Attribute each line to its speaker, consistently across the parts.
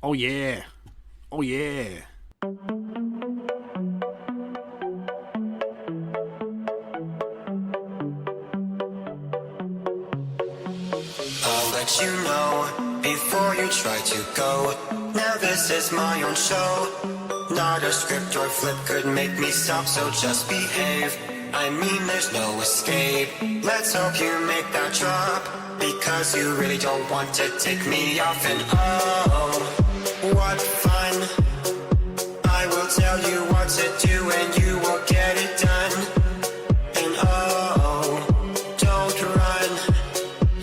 Speaker 1: Oh yeah. Oh yeah.
Speaker 2: I'll let you know before you try to go. Now this is my own show. Not a script or flip could make me stop, so just behave. I mean there's no escape. Let's hope you make that drop, because you really don't want to take me off. And oh, what fun. I will tell you what to do and you will get it done. And oh, don't run.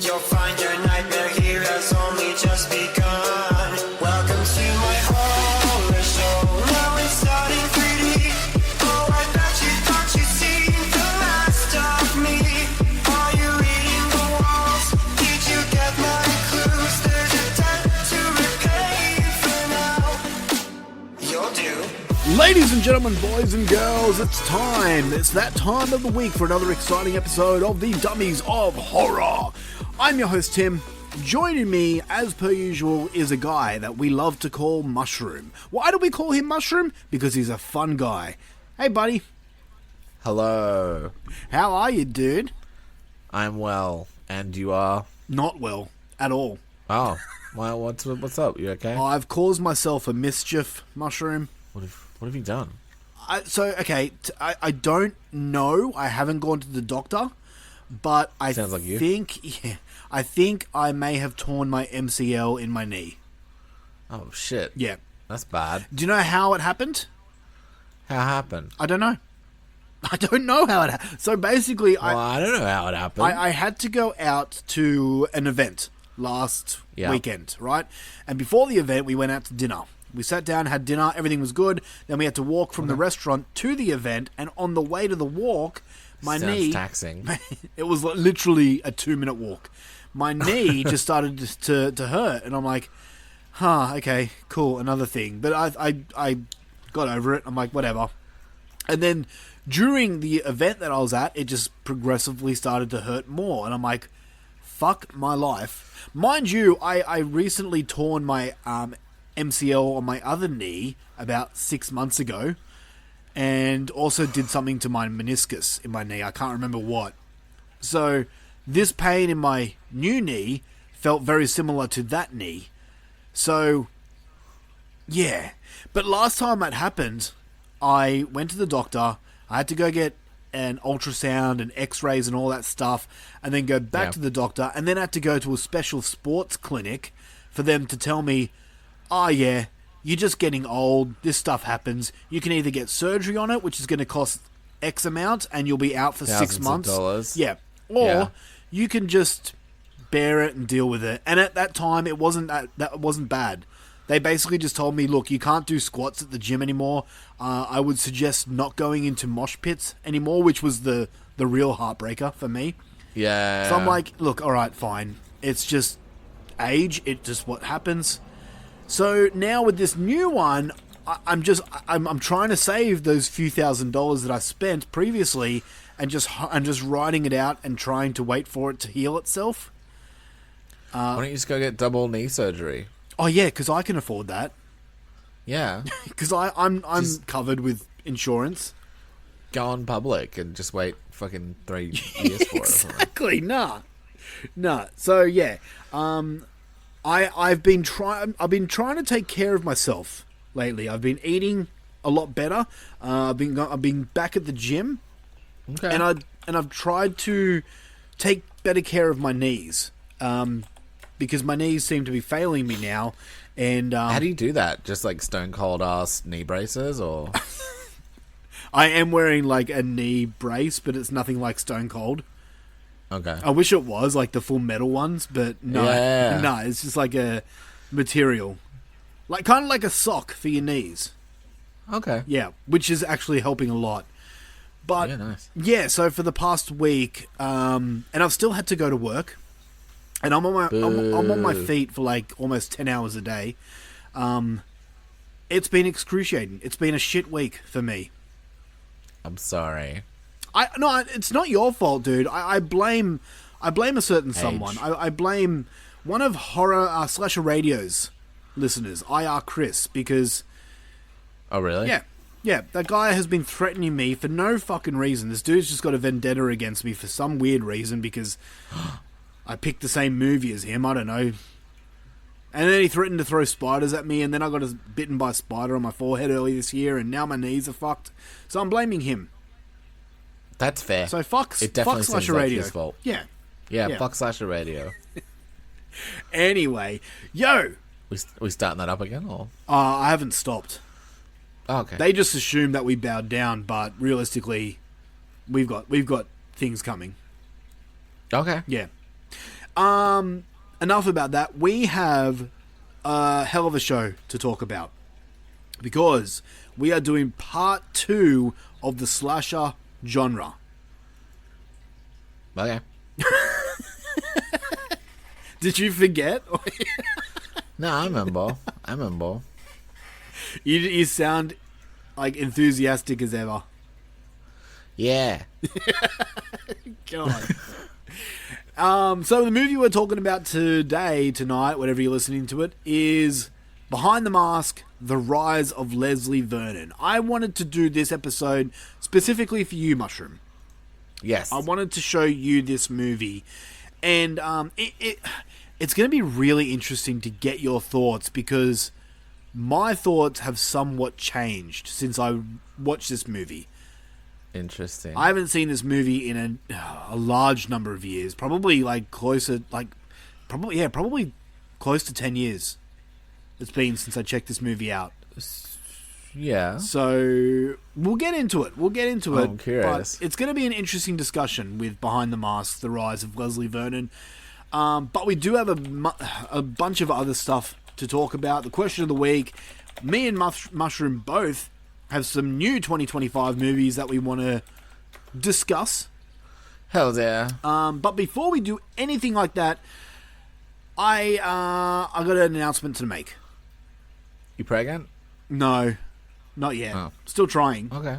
Speaker 2: You'll find your nightmare here has only just begun. Welcome to my horror show. Now it's starting 3D. Oh, I bet you thought you'd seen the last of me. Are you reading the walls? Did you get my clues? There's a debt to repay for now. You'll do.
Speaker 1: Ladies and gentlemen, boys and girls, it's time. It's that time of the week for another exciting episode of the Dummies of Horror. I'm your host, Tim. Joining me, as per usual, is a guy that we love to call Mushroom. Why do we call him Mushroom? Because he's a fun guy. Hey, buddy.
Speaker 3: Hello.
Speaker 1: How are you, dude?
Speaker 3: I'm well. And you are?
Speaker 1: Not well. At all.
Speaker 3: Oh. Well, what's up? You okay?
Speaker 1: I've caused myself a mischief, Mushroom.
Speaker 3: What have you done?
Speaker 1: I don't know. I haven't gone to the doctor. But I
Speaker 3: Sounds like you.
Speaker 1: I think I may have torn my MCL in my knee.
Speaker 3: Oh, shit.
Speaker 1: Yeah.
Speaker 3: That's bad.
Speaker 1: Do you know how it happened?
Speaker 3: How happened?
Speaker 1: I don't know. I don't know how it happened. So basically,
Speaker 3: Well, I don't know how it happened.
Speaker 1: I had to go out to an event last weekend, right? And before the event, we went out to dinner. We sat down, had dinner, everything was good. Then we had to walk from the restaurant to the event, and on the way to the walk, my
Speaker 3: Sounds
Speaker 1: knee...
Speaker 3: taxing.
Speaker 1: It was literally a 2-minute walk. My knee just started to hurt, and I'm like, okay, cool, another thing. But I got over it. I'm like, whatever. And then during the event that I was at, it just progressively started to hurt more, and I'm like, fuck my life. Mind you, I recently torn my MCL on my other knee about 6 months ago, and also did something to my meniscus in my knee. I can't remember what. So this pain in my new knee felt very similar to that knee. So yeah. But last time that happened, I went to the doctor. I had to go get an ultrasound and x-rays and all that stuff, and then go back to the doctor, and then had to go to a special sports clinic for them to tell me, oh yeah, you're just getting old, this stuff happens. You can either get surgery on it, which is going to cost X amount, and you'll be out for
Speaker 3: Thousands
Speaker 1: 6 months.
Speaker 3: of dollars.
Speaker 1: Yeah. Or you can just bear it and deal with it. And at that time, it wasn't that wasn't bad. They basically just told me, look, you can't do squats at the gym anymore. I would suggest not going into mosh pits anymore, which was the real heartbreaker for me.
Speaker 3: Yeah.
Speaker 1: So I'm like, look, all right, fine. It's just age. It's just what happens. So now with this new one, I'm trying to save those few $1,000s that I spent previously, and I'm just writing it out and trying to wait for it to heal itself.
Speaker 3: Why don't you just go get double knee surgery?
Speaker 1: Oh yeah, because I can afford that.
Speaker 3: Yeah.
Speaker 1: Because I'm covered with insurance.
Speaker 3: Go on public and just wait fucking 3 years for it. Or something.
Speaker 1: Exactly. Nah. So yeah, I've been trying to take care of myself lately. I've been eating a lot better. I've been back at the gym,
Speaker 3: Okay.
Speaker 1: and I've tried to take better care of my knees, because my knees seem to be failing me now. And
Speaker 3: how do you do that? Just like stone cold ass knee braces, or?
Speaker 1: I am wearing like a knee brace, but it's nothing like Stone Cold.
Speaker 3: Okay.
Speaker 1: I wish it was like the full metal ones, but no, it's just like a material, like kind of like a sock for your knees.
Speaker 3: Okay.
Speaker 1: Yeah, which is actually helping a lot. But
Speaker 3: Yeah, nice.
Speaker 1: yeah, so for the past week, and I've still had to go to work, and I'm on my feet for like almost 10 hours a day. It's been excruciating. It's been a shit week for me.
Speaker 3: I'm sorry.
Speaker 1: No, it's not your fault, dude. I blame a certain someone. I blame one of horror slasher radio's listeners, IR Chris, because
Speaker 3: Oh, really?
Speaker 1: yeah, that guy has been threatening me for no fucking reason. This dude's just got a vendetta against me for some weird reason because I picked the same movie as him. I don't know. And then he threatened to throw spiders at me, and then I got bitten by a spider on my forehead earlier this year, and now my knees are fucked. So I'm blaming him.
Speaker 3: That's fair.
Speaker 1: So fuck Slasher
Speaker 3: like
Speaker 1: Radio.
Speaker 3: his fault.
Speaker 1: Yeah.
Speaker 3: Yeah, fuck Slasher Radio.
Speaker 1: Anyway, yo!
Speaker 3: We starting that up again, or?
Speaker 1: I haven't stopped.
Speaker 3: Oh, okay.
Speaker 1: They just assumed that we bowed down, but realistically, we've got things coming.
Speaker 3: Okay.
Speaker 1: Yeah. Enough about that. We have a hell of a show to talk about because we are doing part 2 of the slasher genre.
Speaker 3: Okay.
Speaker 1: Did you forget?
Speaker 3: No, I remember.
Speaker 1: You sound like enthusiastic as ever.
Speaker 3: Yeah.
Speaker 1: God. So the movie we're talking about tonight, whenever you're listening to it, is Behind the Mask, The Rise of Leslie Vernon. I wanted to do this episode specifically for you, Mushroom.
Speaker 3: Yes.
Speaker 1: I wanted to show you this movie. And it's going to be really interesting to get your thoughts because my thoughts have somewhat changed since I watched this movie.
Speaker 3: Interesting.
Speaker 1: I haven't seen this movie in a large number of years. Probably close to 10 years. It's been since I checked this movie out.
Speaker 3: Yeah.
Speaker 1: So we'll get into it.
Speaker 3: I'm curious.
Speaker 1: But it's going to be an interesting discussion with Behind the Mask, The Rise of Leslie Vernon. But we do have a bunch of other stuff to talk about. The question of the week. Me and Mushroom both have some new 2025 movies that we want to discuss.
Speaker 3: Hell yeah.
Speaker 1: But before we do anything like that, I got an announcement to make.
Speaker 3: You pregnant?
Speaker 1: No, not yet.
Speaker 3: Oh.
Speaker 1: Still trying.
Speaker 3: Okay.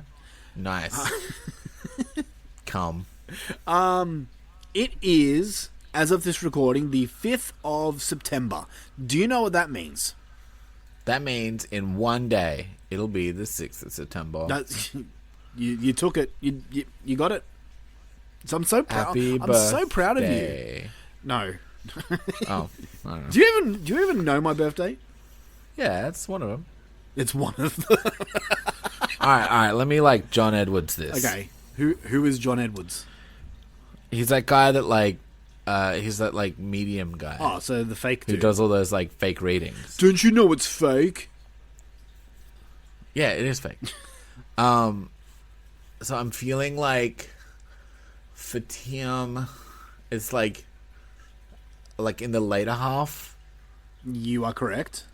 Speaker 3: Nice. Come.
Speaker 1: It is, as of this recording, the 5th of September. Do you know what that means?
Speaker 3: That means in one day, it'll be the 6th of September.
Speaker 1: You took it. You got it. So I'm so proud.
Speaker 3: Happy
Speaker 1: I'm so proud of you.
Speaker 3: birthday.
Speaker 1: No.
Speaker 3: Oh, I don't know.
Speaker 1: Do you even know my birthday?
Speaker 3: Yeah, that's one of them.
Speaker 1: It's one of them.
Speaker 3: All right. Let me John Edwards this.
Speaker 1: Okay. Who is John Edwards?
Speaker 3: He's that guy that he's that medium guy.
Speaker 1: Oh, so the fake
Speaker 3: who
Speaker 1: dude.
Speaker 3: does all those fake readings.
Speaker 1: Don't you know it's fake?
Speaker 3: Yeah, it is fake. So I'm feeling for Tim, it's in the later half
Speaker 1: You are correct.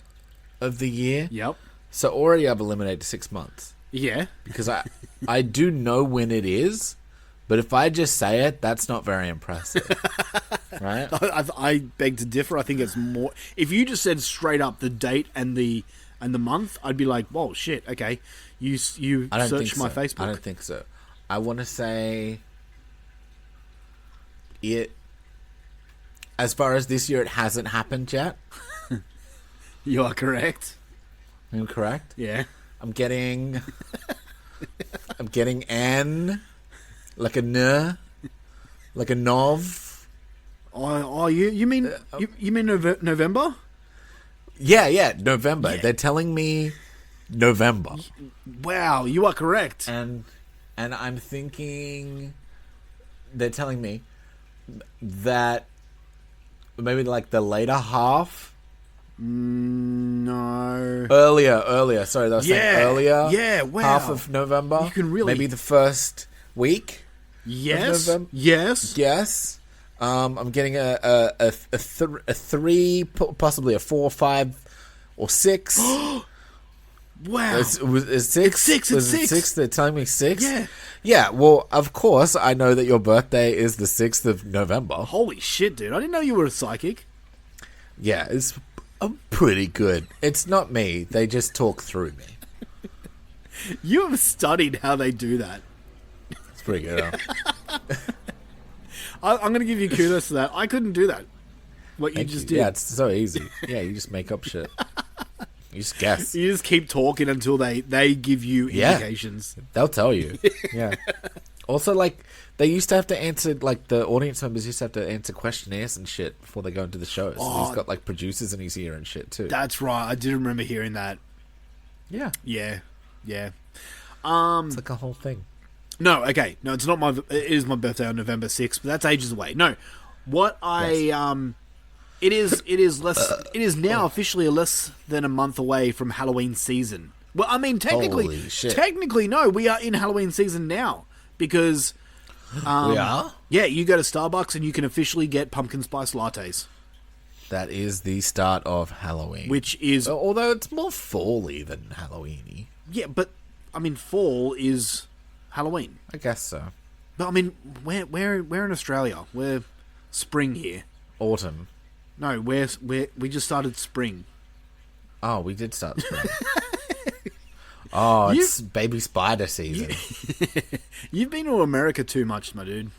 Speaker 3: of the year.
Speaker 1: Yep.
Speaker 3: So already I've eliminated 6 months
Speaker 1: Yeah.
Speaker 3: because I do know when it is, but if I just say it, that's not very impressive, right?
Speaker 1: I beg to differ. I think it's more. If you just said straight up the date and the month, I'd be like, "Whoa, shit, okay." You
Speaker 3: I don't
Speaker 1: search
Speaker 3: think
Speaker 1: my
Speaker 3: so.
Speaker 1: Facebook.
Speaker 3: I don't think so. I want to say it. As far as this year, it hasn't happened yet.
Speaker 1: You are correct.
Speaker 3: I'm correct.
Speaker 1: Yeah.
Speaker 3: I'm getting an, like a n, like a nov.
Speaker 1: Oh, you mean you mean November?
Speaker 3: Yeah, November.
Speaker 1: Yeah.
Speaker 3: They're telling me November.
Speaker 1: Wow, you are correct.
Speaker 3: And I'm thinking they're telling me that maybe the later half.
Speaker 1: No.
Speaker 3: Earlier. Sorry, they were saying earlier.
Speaker 1: Yeah, wow.
Speaker 3: Half of November.
Speaker 1: You can really...
Speaker 3: Maybe the first week.
Speaker 1: Yes.
Speaker 3: Of November.
Speaker 1: Yes.
Speaker 3: I'm getting a 3, possibly a 4, 5, or 6.
Speaker 1: Wow.
Speaker 3: It's 6?
Speaker 1: It's 6.
Speaker 3: Was it 6? They're telling me 6?
Speaker 1: Yeah.
Speaker 3: Yeah, well, of course, I know that your birthday is the 6th of November.
Speaker 1: Holy shit, dude. I didn't know you were a psychic.
Speaker 3: Yeah, I'm pretty good. It's not me. They just talk through me.
Speaker 1: You have studied how they do that.
Speaker 3: It's pretty good. Huh?
Speaker 1: I'm going to give you kudos to that. I couldn't do that. What you just did.
Speaker 3: Yeah, it's so easy. Yeah, you just make up shit. You just guess.
Speaker 1: You just keep talking until they give you indications.
Speaker 3: They'll tell you. Yeah. Also, like, they used to have to answer, like, the audience members used to have to answer questionnaires and shit before they go into the shows. Oh, he's got, like, producers in his ear and shit, too.
Speaker 1: That's right. I did remember hearing that.
Speaker 3: Yeah.
Speaker 1: Yeah.
Speaker 3: It's like a whole thing.
Speaker 1: No, okay. No, it's not my... It is my birthday on November 6th, but that's ages away. No. What I... It is now officially less than a month away from Halloween season. Well, I mean, technically, no, we are in Halloween season now because,
Speaker 3: we are?
Speaker 1: Yeah, you go to Starbucks and you can officially get pumpkin spice lattes.
Speaker 3: That is the start of Halloween,
Speaker 1: which is,
Speaker 3: although it's more fall-y than Halloween-y.
Speaker 1: Yeah, but I mean, fall is Halloween.
Speaker 3: I guess so.
Speaker 1: But I mean, we're in Australia. We're spring here.
Speaker 3: Autumn.
Speaker 1: No, we just started spring.
Speaker 3: Oh, we did start spring. Oh, it's baby spider season.
Speaker 1: You've been to America too much, my dude.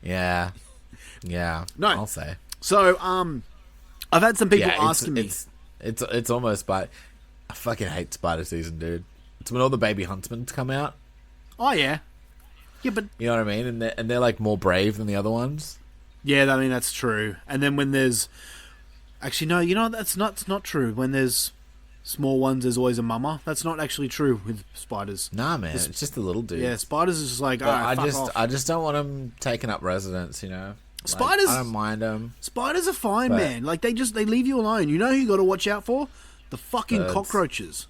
Speaker 3: Yeah. No, I'll say.
Speaker 1: So, I've had some people asking me.
Speaker 3: It's almost spider. I fucking hate spider season, dude. It's when all the baby huntsmen come out.
Speaker 1: Oh yeah, but
Speaker 3: you know what I mean, and they're like more brave than the other ones.
Speaker 1: Yeah, I mean, that's true. And then when there's... Actually, no, you know, that's not true. When there's small ones, there's always a mama. That's not actually true with spiders.
Speaker 3: Nah, man, it's just the little dude.
Speaker 1: Yeah, spiders is just like, fuck off.
Speaker 3: I just don't want them taking up residence, you know?
Speaker 1: Spiders...
Speaker 3: Like, I don't mind them.
Speaker 1: Spiders are fine, man. Like, they leave you alone. You know who you got to watch out for? The fucking cockroaches.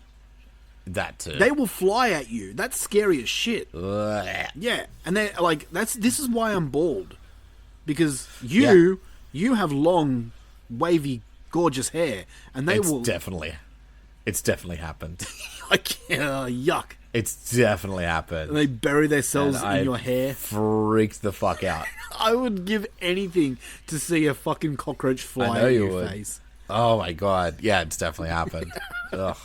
Speaker 3: That too.
Speaker 1: They will fly at you. That's scary as shit.
Speaker 3: Ugh.
Speaker 1: Yeah, and they're like, this is why I'm bald. Because you have long, wavy, gorgeous hair, and
Speaker 3: it's definitely happened.
Speaker 1: Yuck.
Speaker 3: It's definitely happened.
Speaker 1: And they bury themselves in your hair.
Speaker 3: Freaked the fuck out.
Speaker 1: I would give anything to see a fucking cockroach fly in your face.
Speaker 3: Oh my god. Yeah, it's definitely happened. Ugh.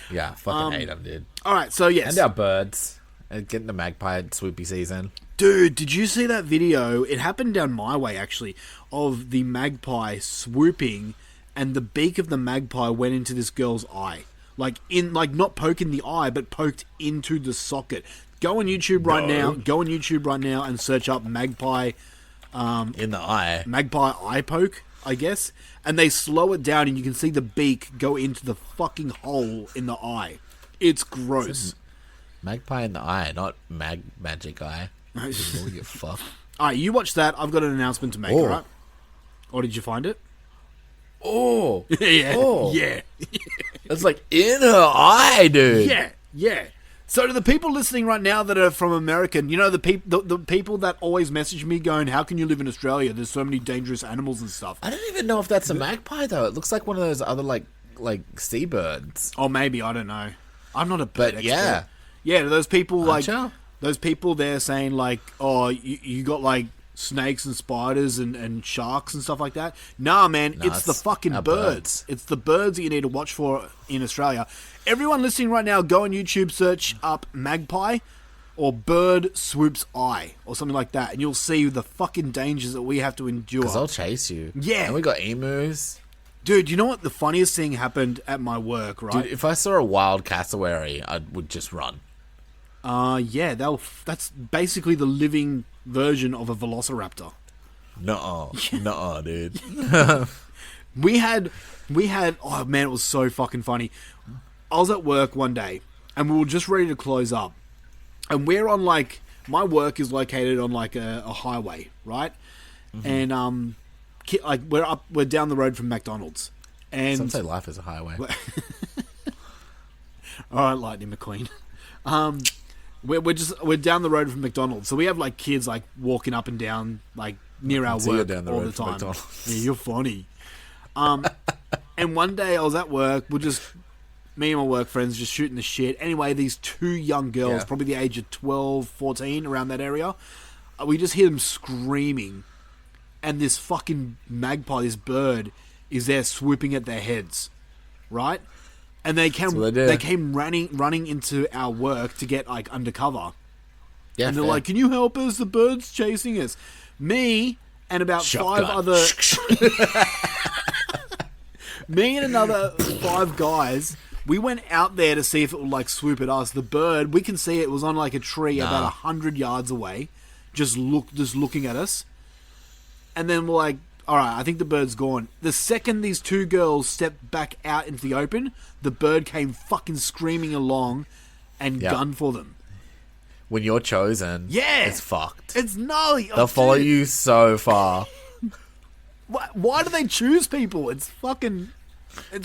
Speaker 3: Yeah, fucking hate them, dude.
Speaker 1: Alright, so yes.
Speaker 3: And our birds. And getting the magpie swoopy season.
Speaker 1: Dude, did you see that video? It happened down my way, actually, of the magpie swooping, and the beak of the magpie went into this girl's eye. Like, not poking the eye, but poked into the socket. Go on YouTube right now and search up magpie...
Speaker 3: in the eye.
Speaker 1: Magpie eye poke, I guess. And they slow it down, and you can see the beak go into the fucking hole in the eye. It's gross.
Speaker 3: Magpie in the eye, not magic eye. You fuck.
Speaker 1: Alright, you watch that. I've got an announcement to make, alright? Or did you find it?
Speaker 3: Oh.
Speaker 1: Yeah.
Speaker 3: Oh.
Speaker 1: Yeah.
Speaker 3: It's like in her eye, dude.
Speaker 1: Yeah. So to the people listening right now that are from America, you know, the people that always message me going, how can you live in Australia? There's so many dangerous animals and stuff.
Speaker 3: I don't even know if that's a magpie, though. It looks like one of those other, like seabirds.
Speaker 1: Oh, maybe. I don't know. I'm not a bird expert.
Speaker 3: Yeah.
Speaker 1: Yeah, those people, those people there saying, like, oh, you got, like, snakes and spiders and sharks and stuff like that. Nah, man, it's the fucking birds. It's the birds that you need to watch for in Australia. Everyone listening right now, go on YouTube, search up magpie or bird swoops eye or something like that, and you'll see the fucking dangers that we have to endure.
Speaker 3: Because they'll chase you.
Speaker 1: Yeah.
Speaker 3: And we got emus. Dude,
Speaker 1: you know what? The funniest thing happened at my work, right?
Speaker 3: Dude, if I saw a wild cassowary, I would just run.
Speaker 1: Yeah, that's basically the living version of a velociraptor.
Speaker 3: Nuh-uh, dude.
Speaker 1: we had, oh man, it was so fucking funny. I was at work one day, and we were just ready to close up. And we're on, like, my work is located on, like, a highway, right? Mm-hmm. And, like, we're down the road from McDonald's. And
Speaker 3: some say life is a highway.
Speaker 1: Alright, Lightning McQueen. We're down the road from McDonald's, so we have like kids like walking up and down like near our work all the time. Yeah, you're funny. And one day I was at work, me and my work friends just shooting the shit. Anyway, these two young girls, probably the age of 12, 14, around that area, we just hear them screaming, and this fucking magpie, this bird, is there swooping at their heads, right? And they came running into our work to get like undercover. Yeah, and they're like, "Can you help us? The bird's chasing us." Me and about five other Me and another 5 guys, we went out there to see if it would like swoop at us. The bird, we can see it was on like a tree about 100 yards away, just looking at us. And then we're like, all right, I think the bird's gone. The second these 2 girls stepped back out into the open, the bird came fucking screaming along and gunned for them.
Speaker 3: When you're chosen, it's fucked.
Speaker 1: It's gnarly.
Speaker 3: They'll follow you so far.
Speaker 1: Why do they choose people? It's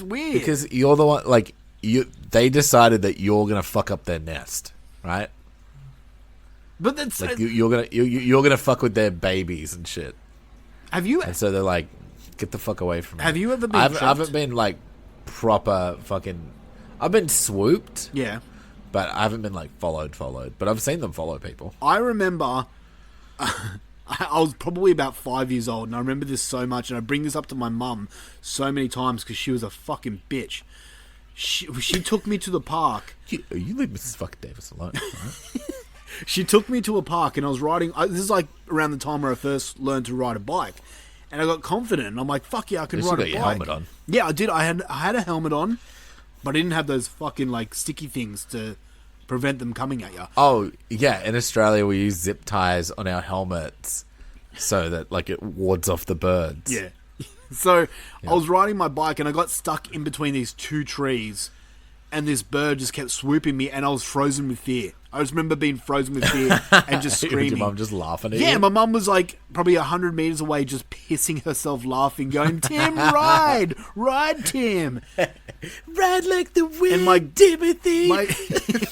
Speaker 1: weird.
Speaker 3: Because you're the one, like, they decided that you're gonna fuck up their nest, right?
Speaker 1: But that's
Speaker 3: like you're gonna fuck with their babies and shit.
Speaker 1: Have you?
Speaker 3: And so they're like, get the fuck away from me.
Speaker 1: Have you ever been?
Speaker 3: I haven't been like proper fucking. I've been swooped.
Speaker 1: Yeah.
Speaker 3: But I haven't been like followed. But I've seen them follow people.
Speaker 1: I remember. I was probably about 5 years old, and I remember this so much, and I bring this up to my mum so many times because she was a fucking bitch. She took me to the park.
Speaker 3: You leave Mrs. fucking Davis alone. Right?
Speaker 1: She took me to a park, and I was riding. This is like around the time where I first learned to ride a bike, and I got confident. And I'm like, "Fuck yeah, I can ride a bike." You got your helmet on. Yeah, I did. I had a helmet on, but I didn't have those fucking like sticky things to prevent them coming at you.
Speaker 3: Oh yeah, in Australia we use zip ties on our helmets so that like it wards off the birds.
Speaker 1: Yeah. So I was riding my bike and I got stuck in between these 2 trees, and this bird just kept swooping me, and I was frozen with fear. I just remember being frozen with fear and just screaming.
Speaker 3: Your mum just laughing at you?
Speaker 1: Yeah, my mum was like probably 100 meters away, just pissing herself laughing, going, "Tim, ride, Tim,
Speaker 3: ride like the wind, Timothy."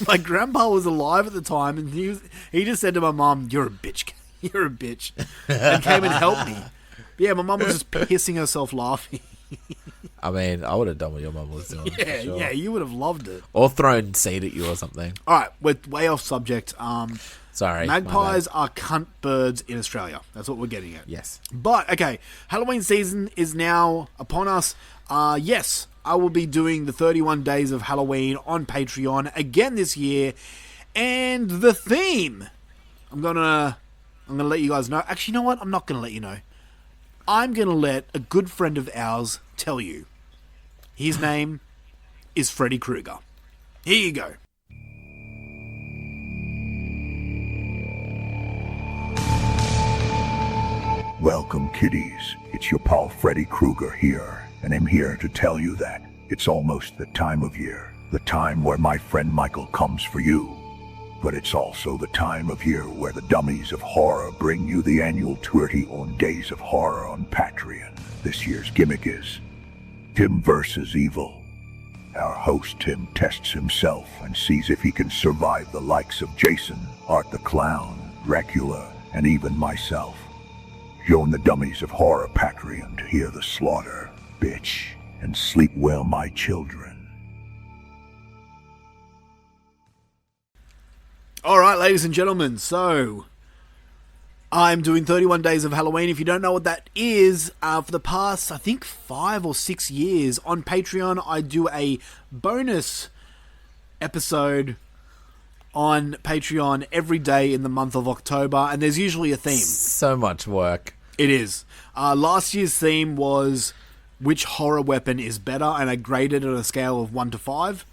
Speaker 1: My grandpa was alive at the time, and he just said to my mum, "You're a bitch, you're a bitch," and came and helped me. But yeah, my mum was just pissing herself laughing.
Speaker 3: I mean, I would have done what your mum was doing.
Speaker 1: Yeah,
Speaker 3: sure.
Speaker 1: Yeah, you would have loved it.
Speaker 3: Or thrown seed at you or something.
Speaker 1: All right, we're way off subject.
Speaker 3: Sorry.
Speaker 1: Magpies are cunt birds in Australia. That's what we're getting at.
Speaker 3: Yes.
Speaker 1: But, okay, Halloween season is now upon us. Yes, I will be doing the 31 Days of Halloween on Patreon again this year. And the theme, I'm gonna let you guys know. Actually, you know what? I'm not going to let you know. I'm going to let a good friend of ours tell you. His name is Freddy Krueger. Here you go.
Speaker 4: Welcome, kiddies. It's your pal Freddy Krueger here, and I'm here to tell you that it's almost the time of year, the time where my friend Michael comes for you. But it's also the time of year where the Dummies of Horror bring you the annual 31 Days of Horror on Patreon. This year's gimmick is Tim versus Evil. Our host Tim tests himself and sees if he can survive the likes of Jason, Art the Clown, Dracula, and even myself. Join the Dummies of Horror Patreon to hear the slaughter, bitch, and sleep well, my children.
Speaker 1: All right, ladies and gentlemen, so I'm doing 31 Days of Halloween. If you don't know what that is, for the past, I think, 5 or 6 years on Patreon, I do a bonus episode on Patreon every day in the month of October, and there's usually a theme.
Speaker 3: So much work.
Speaker 1: It is. Last year's theme was which horror weapon is better, and I graded it on a scale of 1 to 5.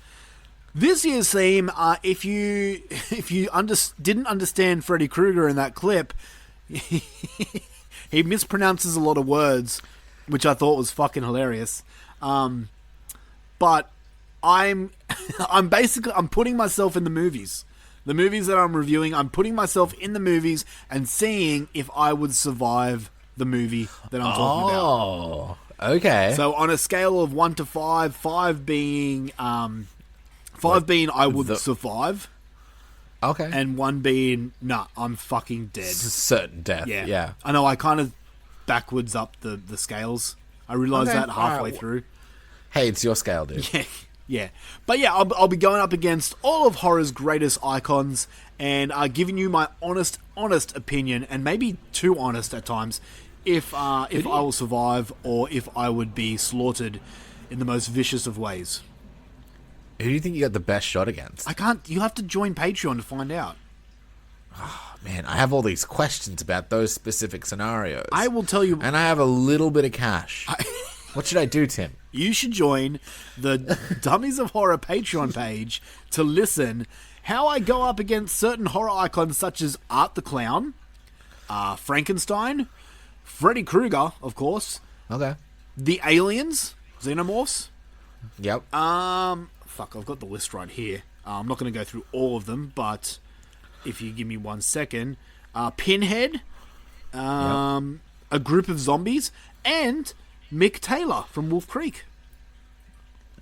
Speaker 1: This year's theme, if you didn't understand Freddy Krueger in that clip, he mispronounces a lot of words, which I thought was fucking hilarious. But I'm putting myself in the movies. The movies that I'm reviewing, I'm putting myself in the movies and seeing if I would survive the movie that I'm talking about.
Speaker 3: Oh, okay.
Speaker 1: So on a scale of 1 to 5, 5 being I would survive.
Speaker 3: Okay.
Speaker 1: And 1 being, nah, I'm fucking dead.
Speaker 3: Certain death, yeah.
Speaker 1: I know, I kind of backwards up the scales. I realised that halfway through.
Speaker 3: Hey, it's your scale, dude.
Speaker 1: Yeah. But yeah, I'll be going up against all of horror's greatest icons and giving you my honest opinion, and maybe too honest at times, if I will survive or if I would be slaughtered in the most vicious of ways.
Speaker 3: Who do you think you got the best shot against?
Speaker 1: I can't. You have to join Patreon to find out.
Speaker 3: Oh, man, I have all these questions about those specific scenarios.
Speaker 1: I will tell you.
Speaker 3: And I have a little bit of cash. What should I do, Tim?
Speaker 1: You should join the Dummies of Horror Patreon page to listen how I go up against certain horror icons such as Art the Clown, Frankenstein, Freddy Krueger, of course,
Speaker 3: Okay.
Speaker 1: the Aliens, Xenomorphs.
Speaker 3: Yep.
Speaker 1: Fuck, I've got the list right here. I'm not going to go through all of them, but if you give me 1 second, Pinhead, a group of zombies, and Mick Taylor from Wolf Creek.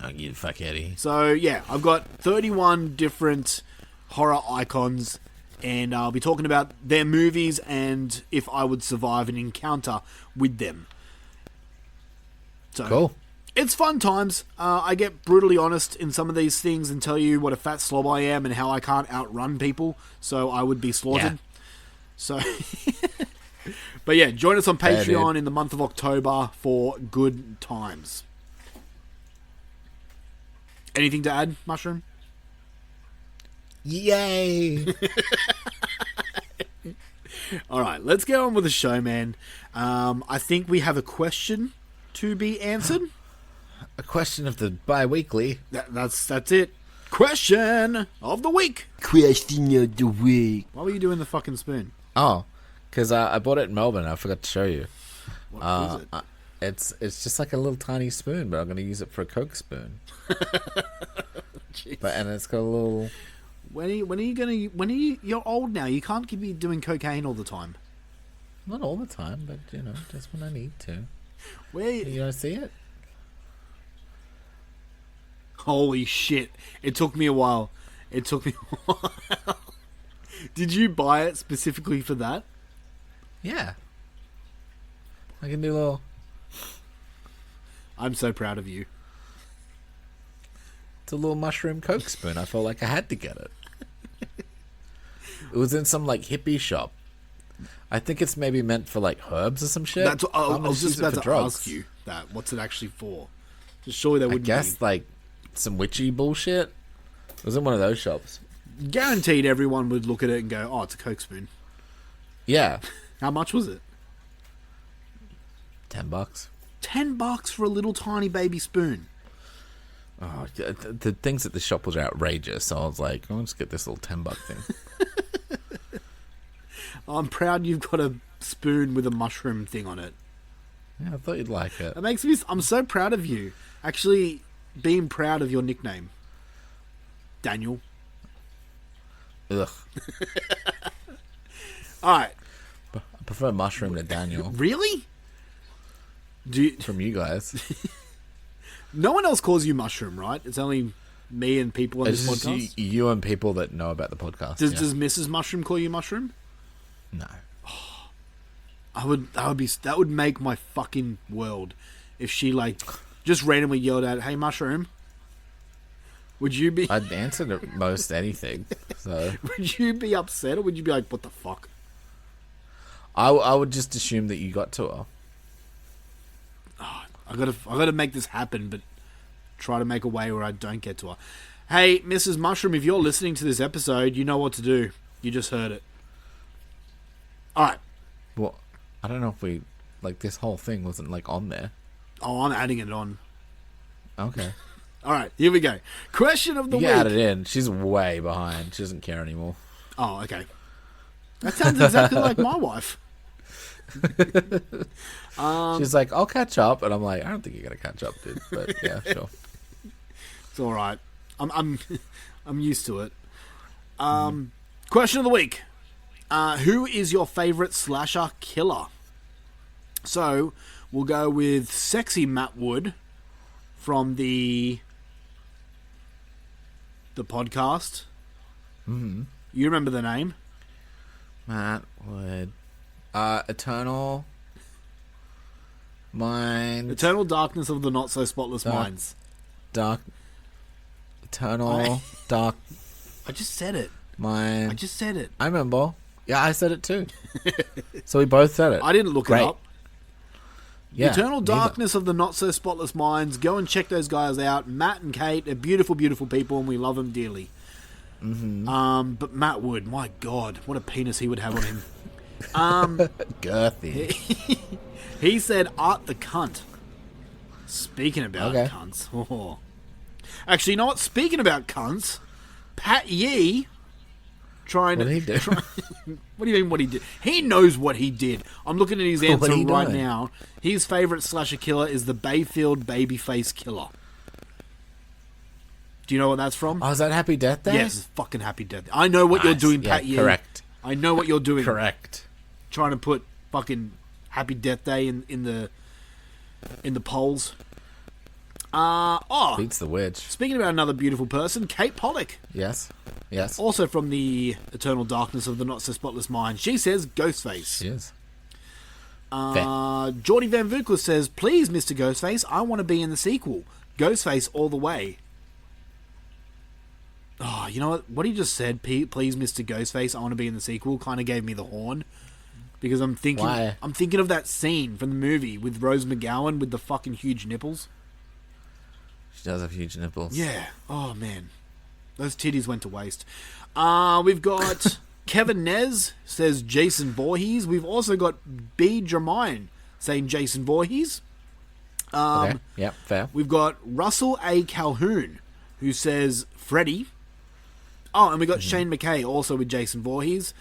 Speaker 3: Oh, you fuck Eddie.
Speaker 1: So, yeah, I've got 31 different horror icons, and I'll be talking about their movies and if I would survive an encounter with them. So,
Speaker 3: Cool.
Speaker 1: It's fun times. I get brutally honest in some of these things and tell you what a fat slob I am and how I can't outrun people, so I would be slaughtered.
Speaker 3: Yeah.
Speaker 1: So, but yeah, join us on
Speaker 3: Fair,
Speaker 1: Patreon
Speaker 3: dude.
Speaker 1: in the month of October for good times. Anything to add, Mushroom?
Speaker 3: Yay!
Speaker 1: All right, let's get on with the show, man. I think we have a question to be answered.
Speaker 3: A question of the bi-weekly.
Speaker 1: That's it. Question of the week.
Speaker 5: Question of the week.
Speaker 1: Why were you doing the fucking spoon?
Speaker 3: Oh, because I bought it in Melbourne. I forgot to show you.
Speaker 1: What is it?
Speaker 3: It's just like a little tiny spoon, but I'm going to use it for a Coke spoon. And it's got a little...
Speaker 1: When are you you're old now. You can't be doing cocaine all the time.
Speaker 3: Not all the time, but, just when I need to.
Speaker 1: Where?
Speaker 3: You want to see it?
Speaker 1: Holy shit. It took me a while. Did you buy it specifically for that?
Speaker 3: Yeah. I can do a little...
Speaker 1: I'm so proud of you.
Speaker 3: It's a little mushroom Coke spoon. I felt like I had to get it. It was in some, hippie shop. I think it's maybe meant for, herbs or some shit.
Speaker 1: That's what, I
Speaker 3: I'm
Speaker 1: was just
Speaker 3: use it
Speaker 1: about
Speaker 3: for
Speaker 1: to
Speaker 3: drugs.
Speaker 1: ask you that. What's it actually for? Just surely they
Speaker 3: I
Speaker 1: wouldn't
Speaker 3: guess, some witchy bullshit. It was in one of those shops.
Speaker 1: Guaranteed everyone would look at it and go, oh, it's a Coke spoon.
Speaker 3: Yeah.
Speaker 1: How much was it?
Speaker 3: $10.
Speaker 1: $10 for a little tiny baby spoon.
Speaker 3: Oh, the things at the shop was outrageous. So I was like, I'll just get this little $10 thing.
Speaker 1: I'm proud you've got a spoon with a mushroom thing on it.
Speaker 3: Yeah, I thought you'd like it.
Speaker 1: That makes me... I'm so proud of you. Actually, being proud of your nickname. Daniel.
Speaker 3: Ugh.
Speaker 1: Alright.
Speaker 3: I prefer mushroom to Daniel
Speaker 1: Really?
Speaker 3: from you guys.
Speaker 1: No one else calls you Mushroom, right? It's only me and people on
Speaker 3: It's
Speaker 1: this
Speaker 3: just
Speaker 1: podcast.
Speaker 3: you and people that know about the podcast.
Speaker 1: Does Mrs. Mushroom call you Mushroom?
Speaker 3: No.
Speaker 1: That would make my fucking world if she just randomly yelled out, "Hey, Mushroom." Would you be
Speaker 3: I'd answer to most anything. So
Speaker 1: would you be upset or would you be like, "What the fuck?"
Speaker 3: I would just assume that you got to her.
Speaker 1: I gotta make this happen, but try to make a way where I don't get to her. Hey, Mrs. Mushroom, if you're listening to this episode, you know what to do. You just heard it. Alright.
Speaker 3: Well, I don't know if we this whole thing wasn't on there.
Speaker 1: Oh, I'm adding it on.
Speaker 3: Okay.
Speaker 1: Alright, here we go. Question of the
Speaker 3: You
Speaker 1: week.
Speaker 3: add it in. She's way behind. She doesn't care anymore.
Speaker 1: Oh, okay. That sounds exactly like my wife.
Speaker 3: She's like, I'll catch up, and I'm like, I don't think you're gonna catch up, dude. But yeah, sure.
Speaker 1: It's all right. I'm used to it. Question of the week: who is your favorite slasher killer? So we'll go with sexy Matt Wood from the podcast. Mm-hmm. You remember the name?
Speaker 3: Matt Wood. Eternal Mind.
Speaker 1: Eternal Darkness of the Not So Spotless Minds.
Speaker 3: Dark. Eternal Dark
Speaker 1: I just said it.
Speaker 3: Mind.
Speaker 1: I just said it.
Speaker 3: I remember. Yeah, I said it too. So we both said it.
Speaker 1: I didn't look
Speaker 3: Great.
Speaker 1: it up.
Speaker 3: Yeah,
Speaker 1: Eternal
Speaker 3: neither.
Speaker 1: Darkness of the Not So Spotless Minds. Go and check those guys out. Matt and Kate are beautiful, beautiful people, and we love them dearly. Mm-hmm. But Matt Wood, my God, what a penis he would have on him.
Speaker 3: Girthy.
Speaker 1: He said Art the Cunt. Speaking about
Speaker 3: Okay.
Speaker 1: cunts. Oh. Actually, you know what? Speaking about cunts, Pat Yee trying
Speaker 3: What
Speaker 1: to...
Speaker 3: did he do?
Speaker 1: What do you mean what he did? He knows what he did. I'm looking at his
Speaker 3: What
Speaker 1: answer
Speaker 3: are you
Speaker 1: right
Speaker 3: doing?
Speaker 1: now. His favourite slasher killer is the Bayfield Babyface Killer. Do you know what that's from?
Speaker 3: Oh, is that Happy Death Day?
Speaker 1: Yes, fucking Happy Death. I know what you're
Speaker 3: Nice.
Speaker 1: doing,
Speaker 3: Yeah,
Speaker 1: Pat Yee.
Speaker 3: correct.
Speaker 1: I know what you're doing.
Speaker 3: Correct.
Speaker 1: Trying to put fucking Happy Death Day in the polls.
Speaker 3: Beats the witch.
Speaker 1: Speaking about another beautiful person, Kate Pollock,
Speaker 3: Yes. Yes.
Speaker 1: also from the Eternal Darkness of the Not So Spotless Mind. She says Ghostface.
Speaker 3: She is.
Speaker 1: Geordie Van Vukler says, please, Mr. Ghostface, I want to be in the sequel. Ghostface all the way. Oh, you know what? What he just said, please, Mr. Ghostface, I want to be in the sequel, kind of gave me the horn. Because I'm thinking,
Speaker 3: Why?
Speaker 1: I'm thinking of that scene from the movie with Rose McGowan with the fucking huge nipples.
Speaker 3: She does have huge nipples.
Speaker 1: Yeah. Oh, man. Those titties went to waste. We've got Kevin Nez says Jason Voorhees. We've also got B. Jermaine saying Jason Voorhees.
Speaker 3: Okay. Yep. Fair.
Speaker 1: We've got Russell A. Calhoun who says Freddy. Oh, and we got Shane McKay also with Jason Voorhees.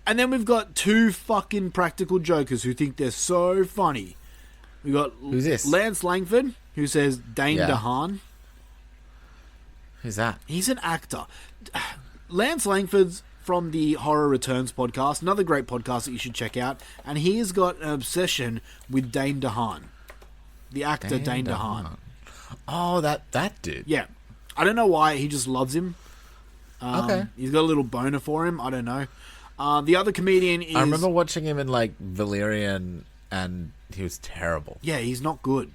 Speaker 1: And then we've got two fucking practical jokers who think they're so funny. We got
Speaker 3: Who's this?
Speaker 1: Lance Langford who says Dane
Speaker 3: Yeah.
Speaker 1: DeHaan.
Speaker 3: Who's that?
Speaker 1: He's an actor. Lance Langford's from the Horror Returns podcast, another great podcast that you should check out. And he has got an obsession with Dane DeHaan, the actor Dane DeHaan.
Speaker 3: Oh, that dude.
Speaker 1: Yeah, I don't know why, he just loves him.
Speaker 3: Okay.
Speaker 1: He's got a little boner for him. I don't know. The other comedian is...
Speaker 3: I remember watching him in like Valerian, and he was terrible.
Speaker 1: Yeah, he's not good.